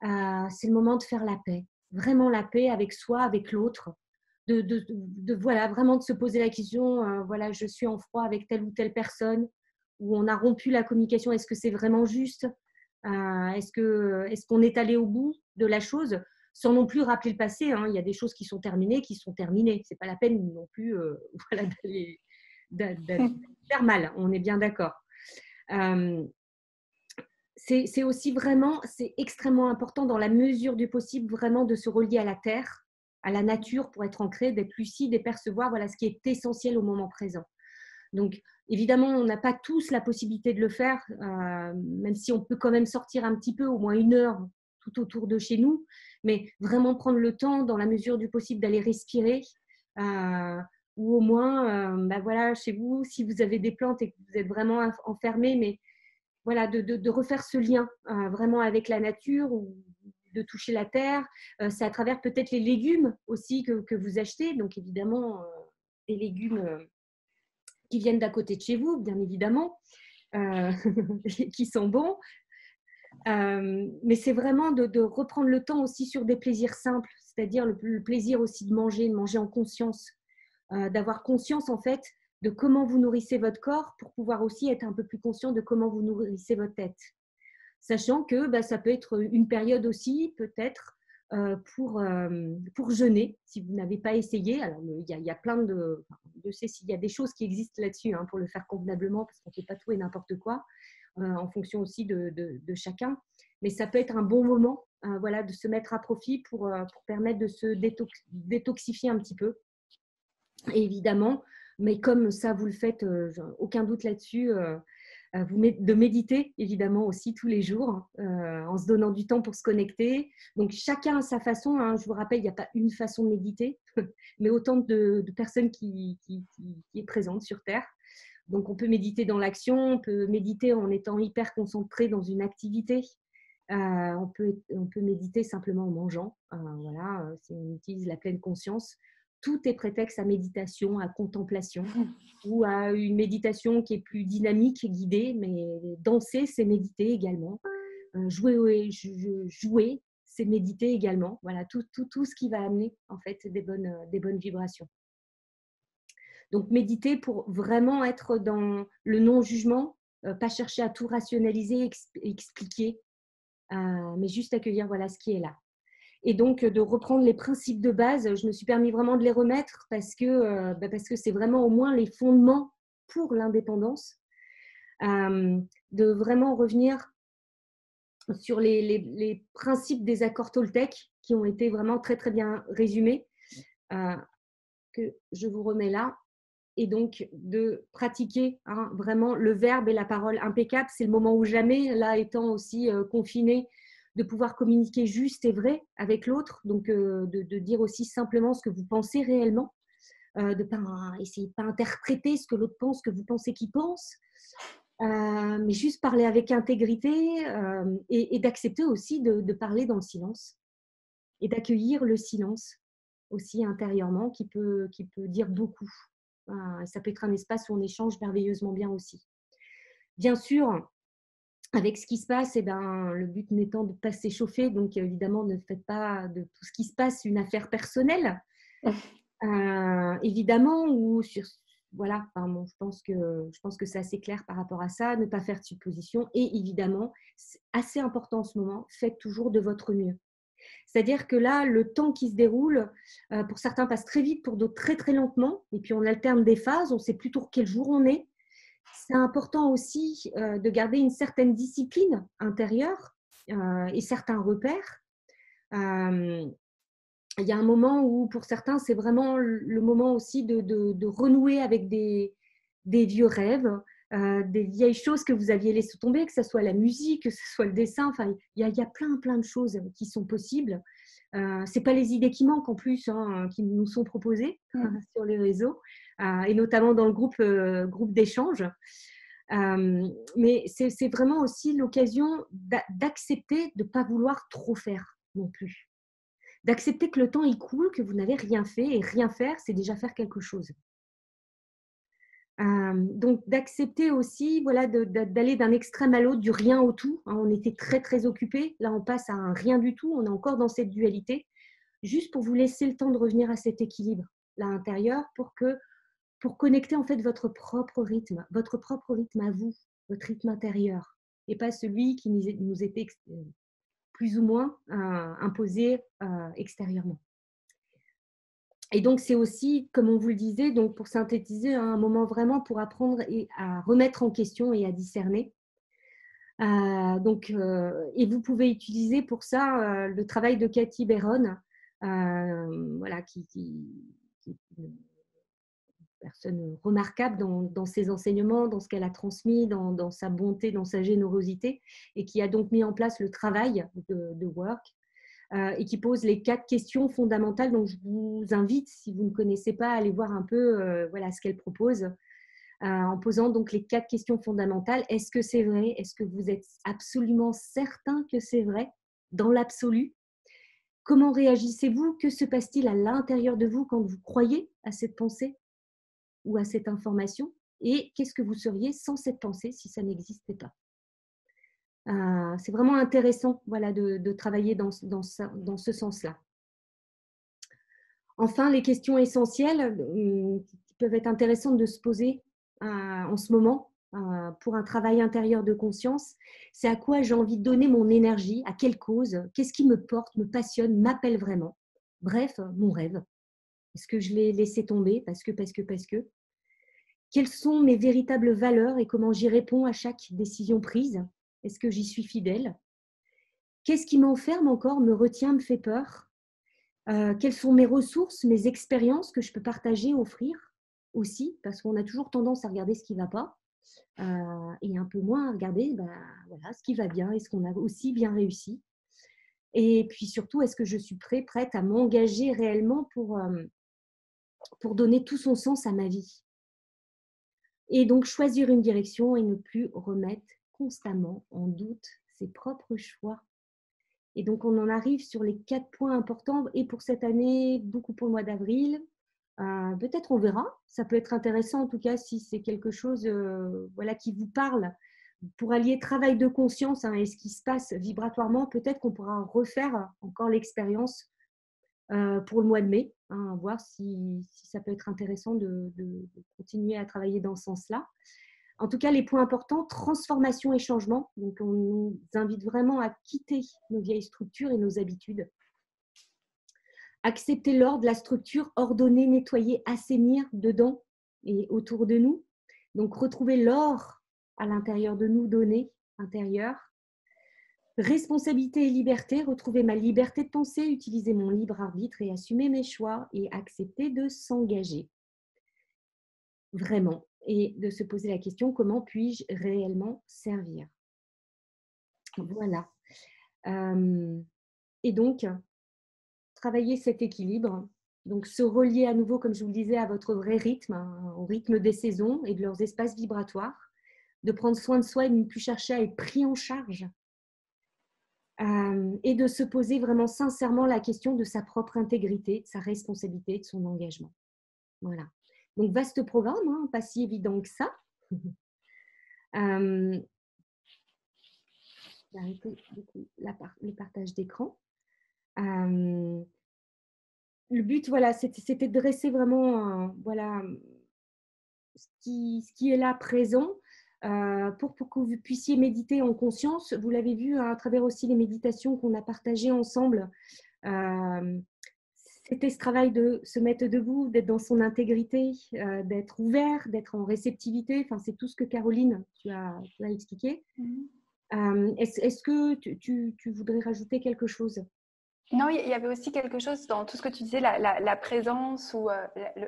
C'est le moment de faire la paix, vraiment la paix avec soi, avec l'autre, vraiment de se poser la question, je suis en froid avec telle ou telle personne, ou on a rompu la communication, est-ce que c'est vraiment juste, est-ce qu'on est allé au bout de la chose, sans non plus rappeler le passé, hein. Il y a des choses qui sont terminées, c'est pas la peine non plus d'aller faire mal, on est bien d'accord. C'est aussi c'est extrêmement important dans la mesure du possible vraiment de se relier à la terre, à la nature pour être ancré, d'être lucide et percevoir ce qui est essentiel au moment présent. Donc évidemment, on n'a pas tous la possibilité de le faire, même si on peut quand même sortir un petit peu, au moins 1 heure tout autour de chez nous, mais vraiment prendre le temps dans la mesure du possible d'aller respirer, ou au moins chez vous, si vous avez des plantes et que vous êtes vraiment enfermé, mais de refaire ce lien vraiment avec la nature, ou de toucher la terre. C'est à travers peut-être les légumes aussi que vous achetez, donc évidemment des légumes qui viennent d'à côté de chez vous, bien évidemment, qui sont bons. Mais c'est vraiment de reprendre le temps aussi sur des plaisirs simples, c'est-à-dire le plaisir aussi de manger en conscience, d'avoir conscience en fait de comment vous nourrissez votre corps pour pouvoir aussi être un peu plus conscient de comment vous nourrissez votre tête. Sachant que ça peut être une période aussi, peut-être, pour jeûner, si vous n'avez pas essayé. Alors, il y a plein de... Je sais s'il y a des choses qui existent là-dessus, hein, pour le faire convenablement, parce qu'on ne fait pas tout et n'importe quoi, en fonction aussi de chacun. Mais ça peut être un bon moment de se mettre à profit pour permettre de se détoxifier un petit peu. Et évidemment, mais comme ça, vous le faites, aucun doute là-dessus, de méditer évidemment aussi tous les jours, en se donnant du temps pour se connecter. Donc chacun à sa façon, hein. Je vous rappelle, il n'y a pas une façon de méditer, mais autant de personnes qui est présente sur Terre. Donc on peut méditer dans l'action, on peut méditer en étant hyper concentré dans une activité. On peut méditer simplement en mangeant. Voilà, si on utilise la pleine conscience, tout est prétexte à méditation, à contemplation, ou à une méditation qui est plus dynamique, guidée, mais danser, c'est méditer également. Jouer, c'est méditer également. Voilà, tout ce qui va amener en fait des bonnes vibrations. Donc méditer pour vraiment être dans le non-jugement, pas chercher à tout rationaliser, expliquer, mais juste accueillir voilà ce qui est là. Et donc de reprendre les principes de base, je me suis permis vraiment de les remettre parce que c'est vraiment au moins les fondements pour l'indépendance, de vraiment revenir sur les principes des accords Toltec qui ont été vraiment très très bien résumés, que je vous remets là. Et donc de pratiquer vraiment le verbe et la parole impeccable. C'est le moment où jamais, là étant aussi confiné, de pouvoir communiquer juste et vrai avec l'autre, donc de dire aussi simplement ce que vous pensez réellement, de ne pas essayer de pas interpréter ce que l'autre pense, que vous pensez qu'il pense, mais juste parler avec intégrité, et d'accepter aussi de parler dans le silence et d'accueillir le silence aussi intérieurement qui peut dire beaucoup. Ça peut être un espace où on échange merveilleusement bien aussi. Bien sûr, avec ce qui se passe, le but n'étant de ne pas s'échauffer, donc évidemment, ne faites pas de tout ce qui se passe une affaire personnelle. Évidemment, ou voilà, pardon, je pense que c'est assez clair par rapport à ça, ne pas faire de suppositions. Et évidemment, c'est assez important en ce moment, faites toujours de votre mieux. C'est-à-dire que là, le temps qui se déroule, pour certains passe très vite, pour d'autres très très lentement, et puis on alterne des phases, on ne sait plus toujours quel jour on est. C'est important aussi de garder une certaine discipline intérieure et certains repères. Il y a un moment où, pour certains, c'est vraiment le moment aussi de renouer avec des vieux rêves, des vieilles choses que vous aviez laissées tomber, que ce soit la musique, que ce soit le dessin. Enfin, il y a plein de choses qui sont possibles. Ce n'est pas les idées qui manquent en plus, qui nous sont proposées sur les réseaux, et notamment dans le groupe d'échange. Mais c'est vraiment aussi l'occasion d'accepter de ne pas vouloir trop faire non plus. D'accepter que le temps il coule, que vous n'avez rien fait, et rien faire, c'est déjà faire quelque chose. Donc d'accepter aussi voilà, d'aller d'un extrême à l'autre, du rien au tout. On était très très occupés, là on passe à un rien du tout, on est encore dans cette dualité, juste pour vous laisser le temps de revenir à cet équilibre là à l'intérieur, pour connecter en fait votre propre rythme à vous, votre rythme intérieur, et pas celui qui nous était plus ou moins imposé extérieurement. Et donc, c'est aussi, comme on vous le disait, donc pour synthétiser, un moment vraiment pour apprendre et à remettre en question et à discerner. Et vous pouvez utiliser pour ça le travail de Cathy Béron, voilà, qui est une personne remarquable dans ses enseignements, dans ce qu'elle a transmis, dans sa bonté, dans sa générosité, et qui a donc mis en place le travail de Work, et qui pose les 4 questions fondamentales. Donc, je vous invite, si vous ne connaissez pas, à aller voir un peu voilà, ce qu'elle propose, en posant donc les 4 questions fondamentales. Est-ce que c'est vrai? Est-ce que vous êtes absolument certain que c'est vrai dans l'absolu? Comment réagissez-vous? Que se passe-t-il à l'intérieur de vous quand vous croyez à cette pensée ou à cette information? Et qu'est-ce que vous seriez sans cette pensée si ça n'existait pas? C'est vraiment intéressant voilà, de travailler dans ce sens-là. Enfin, les questions essentielles qui peuvent être intéressantes de se poser en ce moment pour un travail intérieur de conscience, c'est à quoi j'ai envie de donner mon énergie, à quelle cause, qu'est-ce qui me porte, me passionne, m'appelle vraiment. Bref, mon rêve. Est-ce que je l'ai laissé tomber parce que Quelles sont mes véritables valeurs et comment j'y réponds à chaque décision prise? Est-ce que j'y suis fidèle? Qu'est-ce qui m'enferme encore, me retient, me fait peur? Quelles sont mes ressources, mes expériences que je peux partager, offrir aussi? Parce qu'on a toujours tendance à regarder ce qui ne va pas. et un peu moins à regarder voilà, ce qui va bien, est-ce qu'on a aussi bien réussi. Et puis surtout, est-ce que je suis prête à m'engager réellement pour donner tout son sens à ma vie. Et donc choisir une direction et ne plus remettre constamment en doute ses propres choix. Et donc on en arrive sur les 4 points importants et pour cette année, beaucoup pour le mois d'avril. Peut-être on verra, ça peut être intéressant en tout cas si c'est quelque chose voilà, qui vous parle. Pour allier travail de conscience et ce qui se passe vibratoirement, peut-être qu'on pourra refaire encore l'expérience pour le mois de mai, voir si ça peut être intéressant de continuer à travailler dans ce sens-là. En tout cas, les points importants, transformation et changement. Donc, on nous invite vraiment à quitter nos vieilles structures et nos habitudes. Accepter l'ordre, la structure, ordonner, nettoyer, assainir dedans et autour de nous. Donc, retrouver l'or à l'intérieur de nous, donné, intérieur. Responsabilité et liberté, retrouver ma liberté de penser, utiliser mon libre arbitre et assumer mes choix et accepter de s'engager. Vraiment. Et de se poser la question, comment puis-je réellement servir? Voilà. Et donc, travailler cet équilibre, donc se relier à nouveau, comme je vous le disais, à votre vrai rythme, au rythme des saisons et de leurs espaces vibratoires, de prendre soin de soi et de ne plus chercher à être pris en charge. Et de se poser vraiment sincèrement la question de sa propre intégrité, de sa responsabilité, de son engagement. Voilà. Donc, vaste programme, pas si évident que ça. J'ai arrêté les partages d'écran. Le but, voilà, c'était de dresser vraiment voilà, ce qui est là présent pour que vous puissiez méditer en conscience. Vous l'avez vu à travers aussi les méditations qu'on a partagées ensemble. C'était ce travail de se mettre debout, d'être dans son intégrité, d'être ouvert, d'être en réceptivité. Enfin, c'est tout ce que Caroline, tu as expliqué. Est-ce que tu voudrais rajouter quelque chose? Non, il y avait aussi quelque chose dans tout ce que tu disais, la présence ou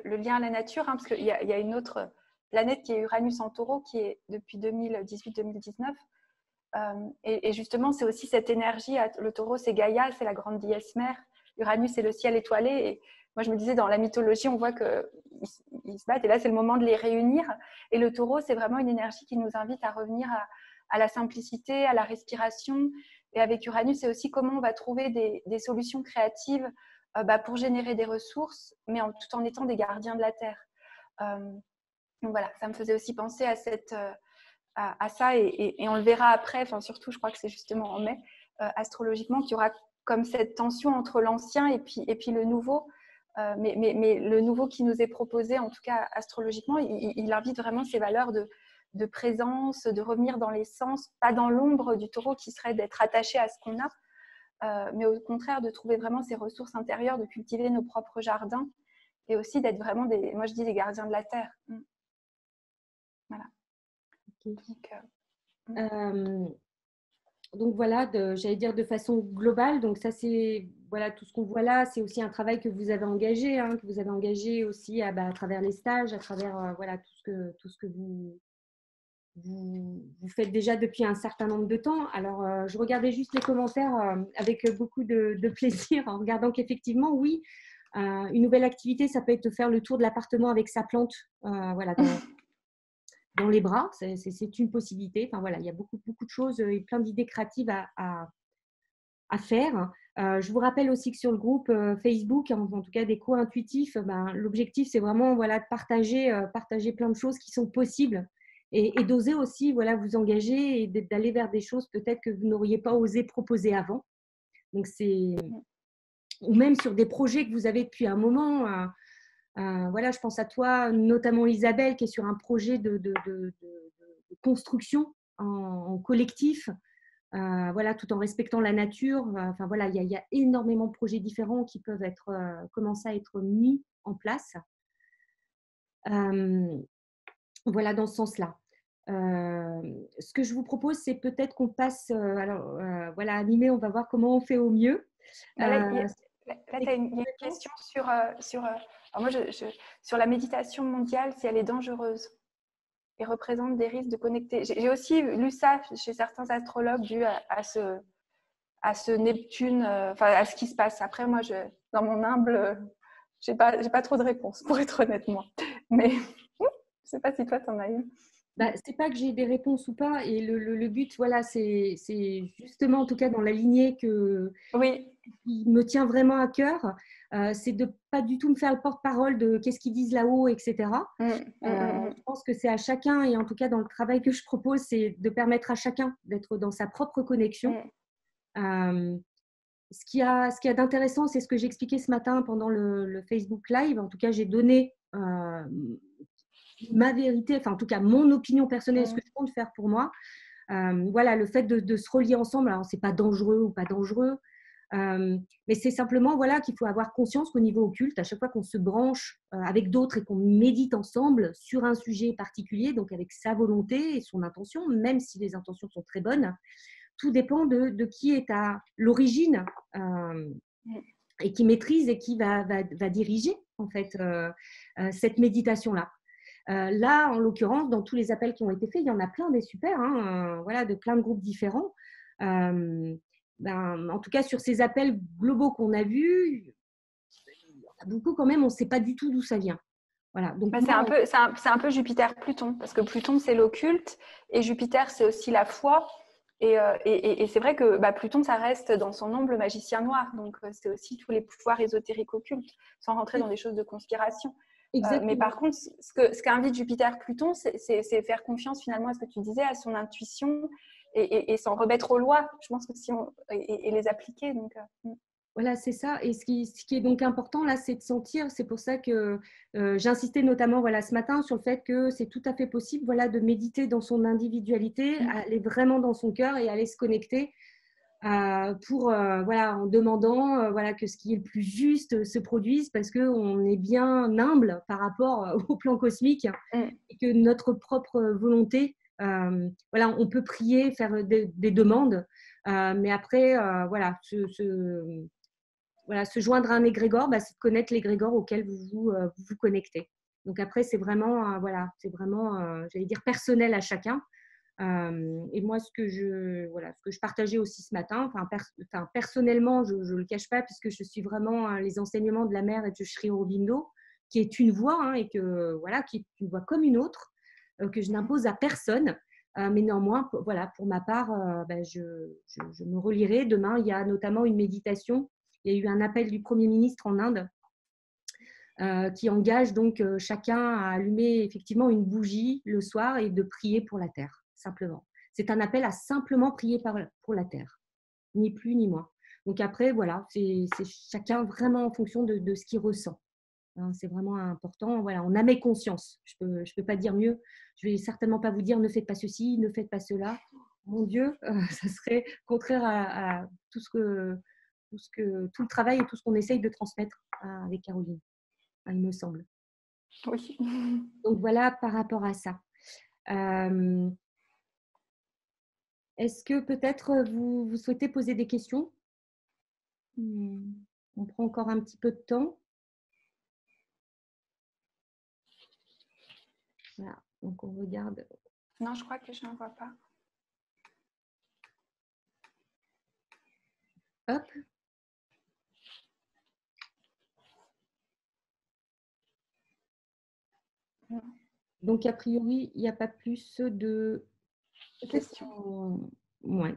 le lien à la nature, parce qu'il y a une autre planète qui est Uranus en taureau, qui est depuis 2018-2019. Et justement, c'est aussi cette énergie. Le taureau, c'est Gaïa, c'est la grande déesse mère. Uranus, c'est le ciel étoilé. Et moi, je me disais, dans la mythologie, on voit qu'ils se battent. Et là, c'est le moment de les réunir. Et le taureau, c'est vraiment une énergie qui nous invite à revenir à la simplicité, à la respiration. Et avec Uranus, c'est aussi comment on va trouver des solutions créatives pour générer des ressources, mais tout en étant des gardiens de la Terre. Donc voilà, ça me faisait aussi penser à ça et on le verra après, enfin surtout je crois que c'est justement en mai astrologiquement qu'il y aura comme cette tension entre l'ancien et puis le nouveau, mais le nouveau qui nous est proposé en tout cas astrologiquement, il invite vraiment ces valeurs de présence, de revenir dans les sens, pas dans l'ombre du taureau qui serait d'être attaché à ce qu'on a, mais au contraire de trouver vraiment ces ressources intérieures, de cultiver nos propres jardins et aussi d'être vraiment moi je dis des gardiens de la terre. Voilà. Donc voilà, j'allais dire de façon globale, donc ça c'est voilà tout ce qu'on voit là, c'est aussi un travail que vous avez engagé, que vous avez engagé aussi à travers les stages, à travers voilà tout ce que vous faites déjà depuis un certain nombre de temps. Alors je regardais juste les commentaires avec beaucoup de plaisir en regardant qu'effectivement oui, une nouvelle activité ça peut être de faire le tour de l'appartement avec sa plante, voilà. Dans les bras, c'est une possibilité. Enfin, voilà, il y a beaucoup de choses et plein d'idées créatives à faire. Je vous rappelle aussi que sur le groupe Facebook, en tout cas des co-intuitifs, l'objectif, c'est vraiment voilà, de partager plein de choses qui sont possibles et d'oser aussi voilà, vous engager et d'aller vers des choses peut-être que vous n'auriez pas osé proposer avant. Donc, ou même sur des projets que vous avez depuis un moment. Voilà, je pense à toi, notamment Isabelle, qui est sur un projet de construction en collectif, voilà, tout en respectant la nature. Enfin, voilà, il y a énormément de projets différents qui peuvent commencer à être mis en place. Voilà, dans ce sens-là. Ce que je vous propose, c'est peut-être qu'on passe, voilà, animé, on va voir comment on fait au mieux. Là, il y a une question sur alors moi, sur la méditation mondiale, si elle est dangereuse. et représente des risques de connecter. J'ai aussi lu ça chez certains astrologues dû à ce Neptune, à ce qui se passe. Après, moi, dans mon humble, j'ai pas trop de réponses, pour être honnête, moi. Mais je ne sais pas si toi, tu en as une. C'est pas que j'ai des réponses ou pas, et le but, voilà, c'est justement, en tout cas dans la lignée qui me tient vraiment à cœur, c'est de pas du tout me faire le porte-parole de qu'est-ce qu'ils disent là-haut, etc. Je pense que c'est à chacun, et en tout cas dans le travail que je propose, c'est de permettre à chacun d'être dans sa propre connexion. Ce qu'il y a d'intéressant, c'est ce que j'expliquais ce matin pendant le Facebook Live. En tout cas, j'ai donné ma vérité, enfin en tout cas mon opinion personnelle, ce que je compte faire pour moi. Voilà, le fait de se relier ensemble, alors c'est pas dangereux ou pas dangereux, mais c'est simplement voilà, qu'il faut avoir conscience qu'au niveau occulte, à chaque fois qu'on se branche avec d'autres et qu'on médite ensemble sur un sujet particulier, donc avec sa volonté et son intention, même si les intentions sont très bonnes, tout dépend de qui est à l'origine et qui maîtrise et qui va diriger en fait cette méditation-là. Là, en l'occurrence, dans tous les appels qui ont été faits, il y en a plein des super, voilà, de plein de groupes différents. En tout cas, sur ces appels globaux qu'on a vus, beaucoup quand même, on ne sait pas du tout d'où ça vient. Voilà. Donc, c'est un peu Jupiter-Pluton, parce que Pluton, c'est l'occulte, et Jupiter, c'est aussi la foi. Et c'est vrai que Pluton, ça reste dans son ombre le magicien noir. Donc, c'est aussi tous les pouvoirs ésotériques occultes, sans rentrer dans des choses de conspiration. Mais par contre, ce qu'invite Jupiter-Pluton, c'est faire confiance finalement à ce que tu disais, à son intuition, et s'en remettre aux lois, je pense que et les appliquer. Donc, voilà, c'est ça. Et ce qui est donc important là, c'est de sentir. C'est pour ça que j'insistais notamment voilà, ce matin sur le fait que c'est tout à fait possible voilà, de méditer dans son individualité, aller vraiment dans son cœur et aller se connecter voilà, en demandant voilà, que ce qui est le plus juste se produise, parce qu'on est bien humble par rapport au plan cosmique et que notre propre volonté, voilà, on peut prier, faire des demandes, mais après, voilà, se joindre à un égrégore, c'est de connaître l'égrégore auquel vous vous connectez. Donc après, c'est vraiment, voilà, j'allais dire, personnel à chacun. Et moi, ce que je partageais aussi ce matin, personnellement, je ne le cache pas, puisque je suis vraiment les enseignements de la mère et de Sri Aurobindo, qui est une voix, et que, voilà, qui est une voix comme une autre, que je n'impose à personne. Mais néanmoins, voilà, pour ma part, je me relierai. Demain, il y a notamment une méditation. Il y a eu un appel du Premier ministre en Inde qui engage donc chacun à allumer effectivement une bougie le soir et de prier pour la Terre, simplement. C'est un appel à simplement prier pour la Terre, ni plus ni moins. Donc après, voilà, c'est chacun vraiment en fonction de ce qu'il ressent. C'est vraiment important. Voilà, on a mes consciences. Je peux pas dire mieux. Je vais certainement pas vous dire ne faites pas ceci, ne faites pas cela. Mon Dieu, ça serait contraire à tout le travail et tout ce qu'on essaye de transmettre avec Caroline, il me semble. Oui. Donc voilà par rapport à ça. Est-ce que peut-être vous souhaitez poser des questions? On prend encore un petit peu de temps. Voilà, donc on regarde. Non, je crois que je n'en vois pas. Hop. Non. Donc, a priori, il n'y a pas plus de questions. Ouais.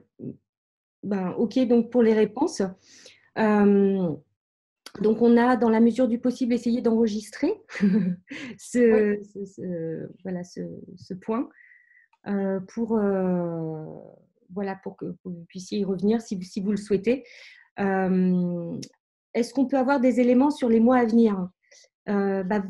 Ok, donc pour les réponses. Donc, on a, dans la mesure du possible, essayé d'enregistrer ce point pour que vous puissiez y revenir si vous le souhaitez. Est-ce qu'on peut avoir des éléments sur les mois à venir? Bien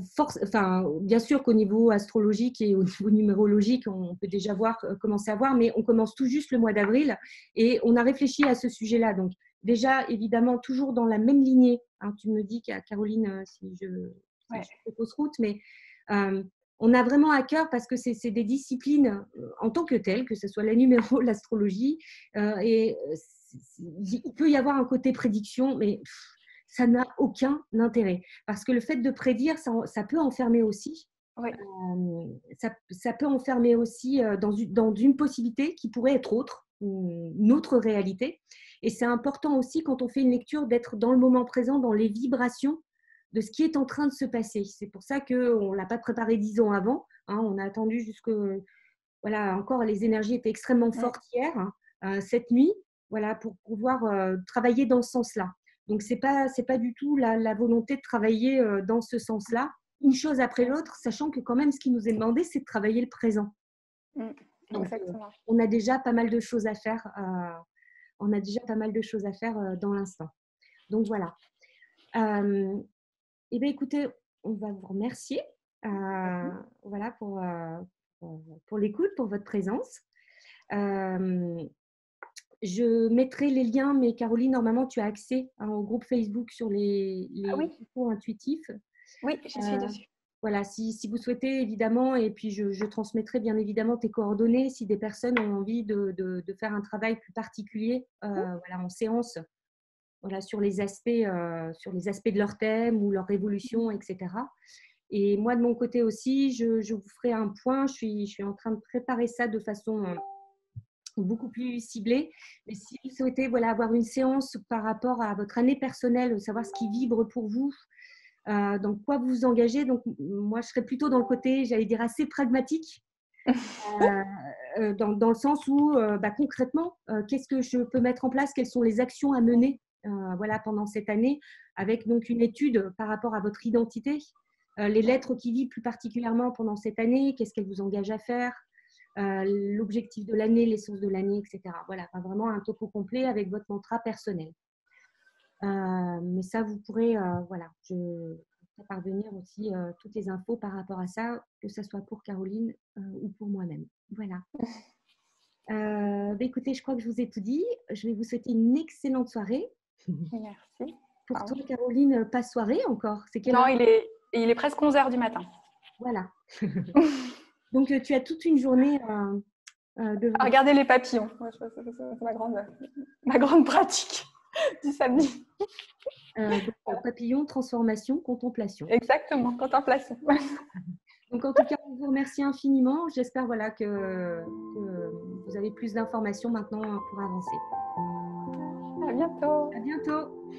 sûr qu'au niveau astrologique et au niveau numérologique, on peut déjà commencer à voir, mais on commence tout juste le mois d'avril et on a réfléchi à ce sujet-là. Donc, déjà, évidemment, toujours dans la même lignée. Tu me dis, Caroline, si je fais fausse route, mais on a vraiment à cœur parce que c'est des disciplines en tant que telles, que ce soit la numéro, l'astrologie, et il peut y avoir un côté prédiction, mais ça n'a aucun intérêt. Parce que le fait de prédire, ça peut enfermer aussi. Oui. Ça peut enfermer aussi dans une possibilité qui pourrait être autre, une autre réalité. Et c'est important aussi quand on fait une lecture d'être dans le moment présent, dans les vibrations de ce qui est en train de se passer. C'est pour ça qu'on ne l'a pas préparé 10 ans avant. Hein, on a attendu jusque… Voilà, encore, les énergies étaient extrêmement fortes hier, cette nuit, voilà, pour pouvoir travailler dans ce sens-là. Donc, ce n'est pas du tout la volonté de travailler dans ce sens-là, une chose après l'autre, sachant que quand même, ce qui nous est demandé, c'est de travailler le présent. Donc, Exactement. on a déjà pas mal de choses à faire. On a déjà pas mal de choses à faire dans l'instant. Donc, voilà. Eh bien, écoutez, on va vous remercier voilà, pour l'écoute, pour votre présence. Je mettrai les liens, mais Caroline, normalement, tu as accès au groupe Facebook sur les cours intuitifs. Oui, je suis dessus. Voilà, si vous souhaitez, évidemment, et puis je transmettrai bien évidemment tes coordonnées si des personnes ont envie de faire un travail plus particulier voilà, en séance, voilà, sur les aspects de leur thème ou leur évolution, etc. Et moi, de mon côté aussi, je vous ferai un point. Je suis en train de préparer ça de façon beaucoup plus ciblée. Mais si vous souhaitez voilà, avoir une séance par rapport à votre année personnelle, savoir ce qui vibre pour vous, dans quoi vous vous engagez. Donc, moi, je serais plutôt dans le côté, j'allais dire, assez pragmatique, dans le sens où, concrètement, qu'est-ce que je peux mettre en place? Quelles sont les actions à mener voilà, pendant cette année, avec donc une étude par rapport à votre identité, les lettres qui vivent plus particulièrement pendant cette année, qu'est-ce qu'elles vous engagent à faire, l'objectif de l'année, les sources de l'année, etc. Voilà, vraiment un topo complet avec votre mantra personnel. Mais ça, vous pourrez, voilà, je ferai parvenir aussi toutes les infos par rapport à ça, que ce soit pour Caroline ou pour moi-même. Voilà. Écoutez, je crois que je vous ai tout dit. Je vais vous souhaiter une excellente soirée. Merci. Pour toi, Caroline, pas soirée encore. C'est quelle heure? Non, il est presque 11h du matin. Voilà. Donc, tu as toute une journée devant. Regardez les papillons. C'est ma grande pratique du samedi. Donc, papillon, transformation, contemplation. Exactement, contemplation. Donc, en tout cas, on vous remercie infiniment. J'espère voilà, que vous avez plus d'informations maintenant pour avancer. À bientôt. À bientôt.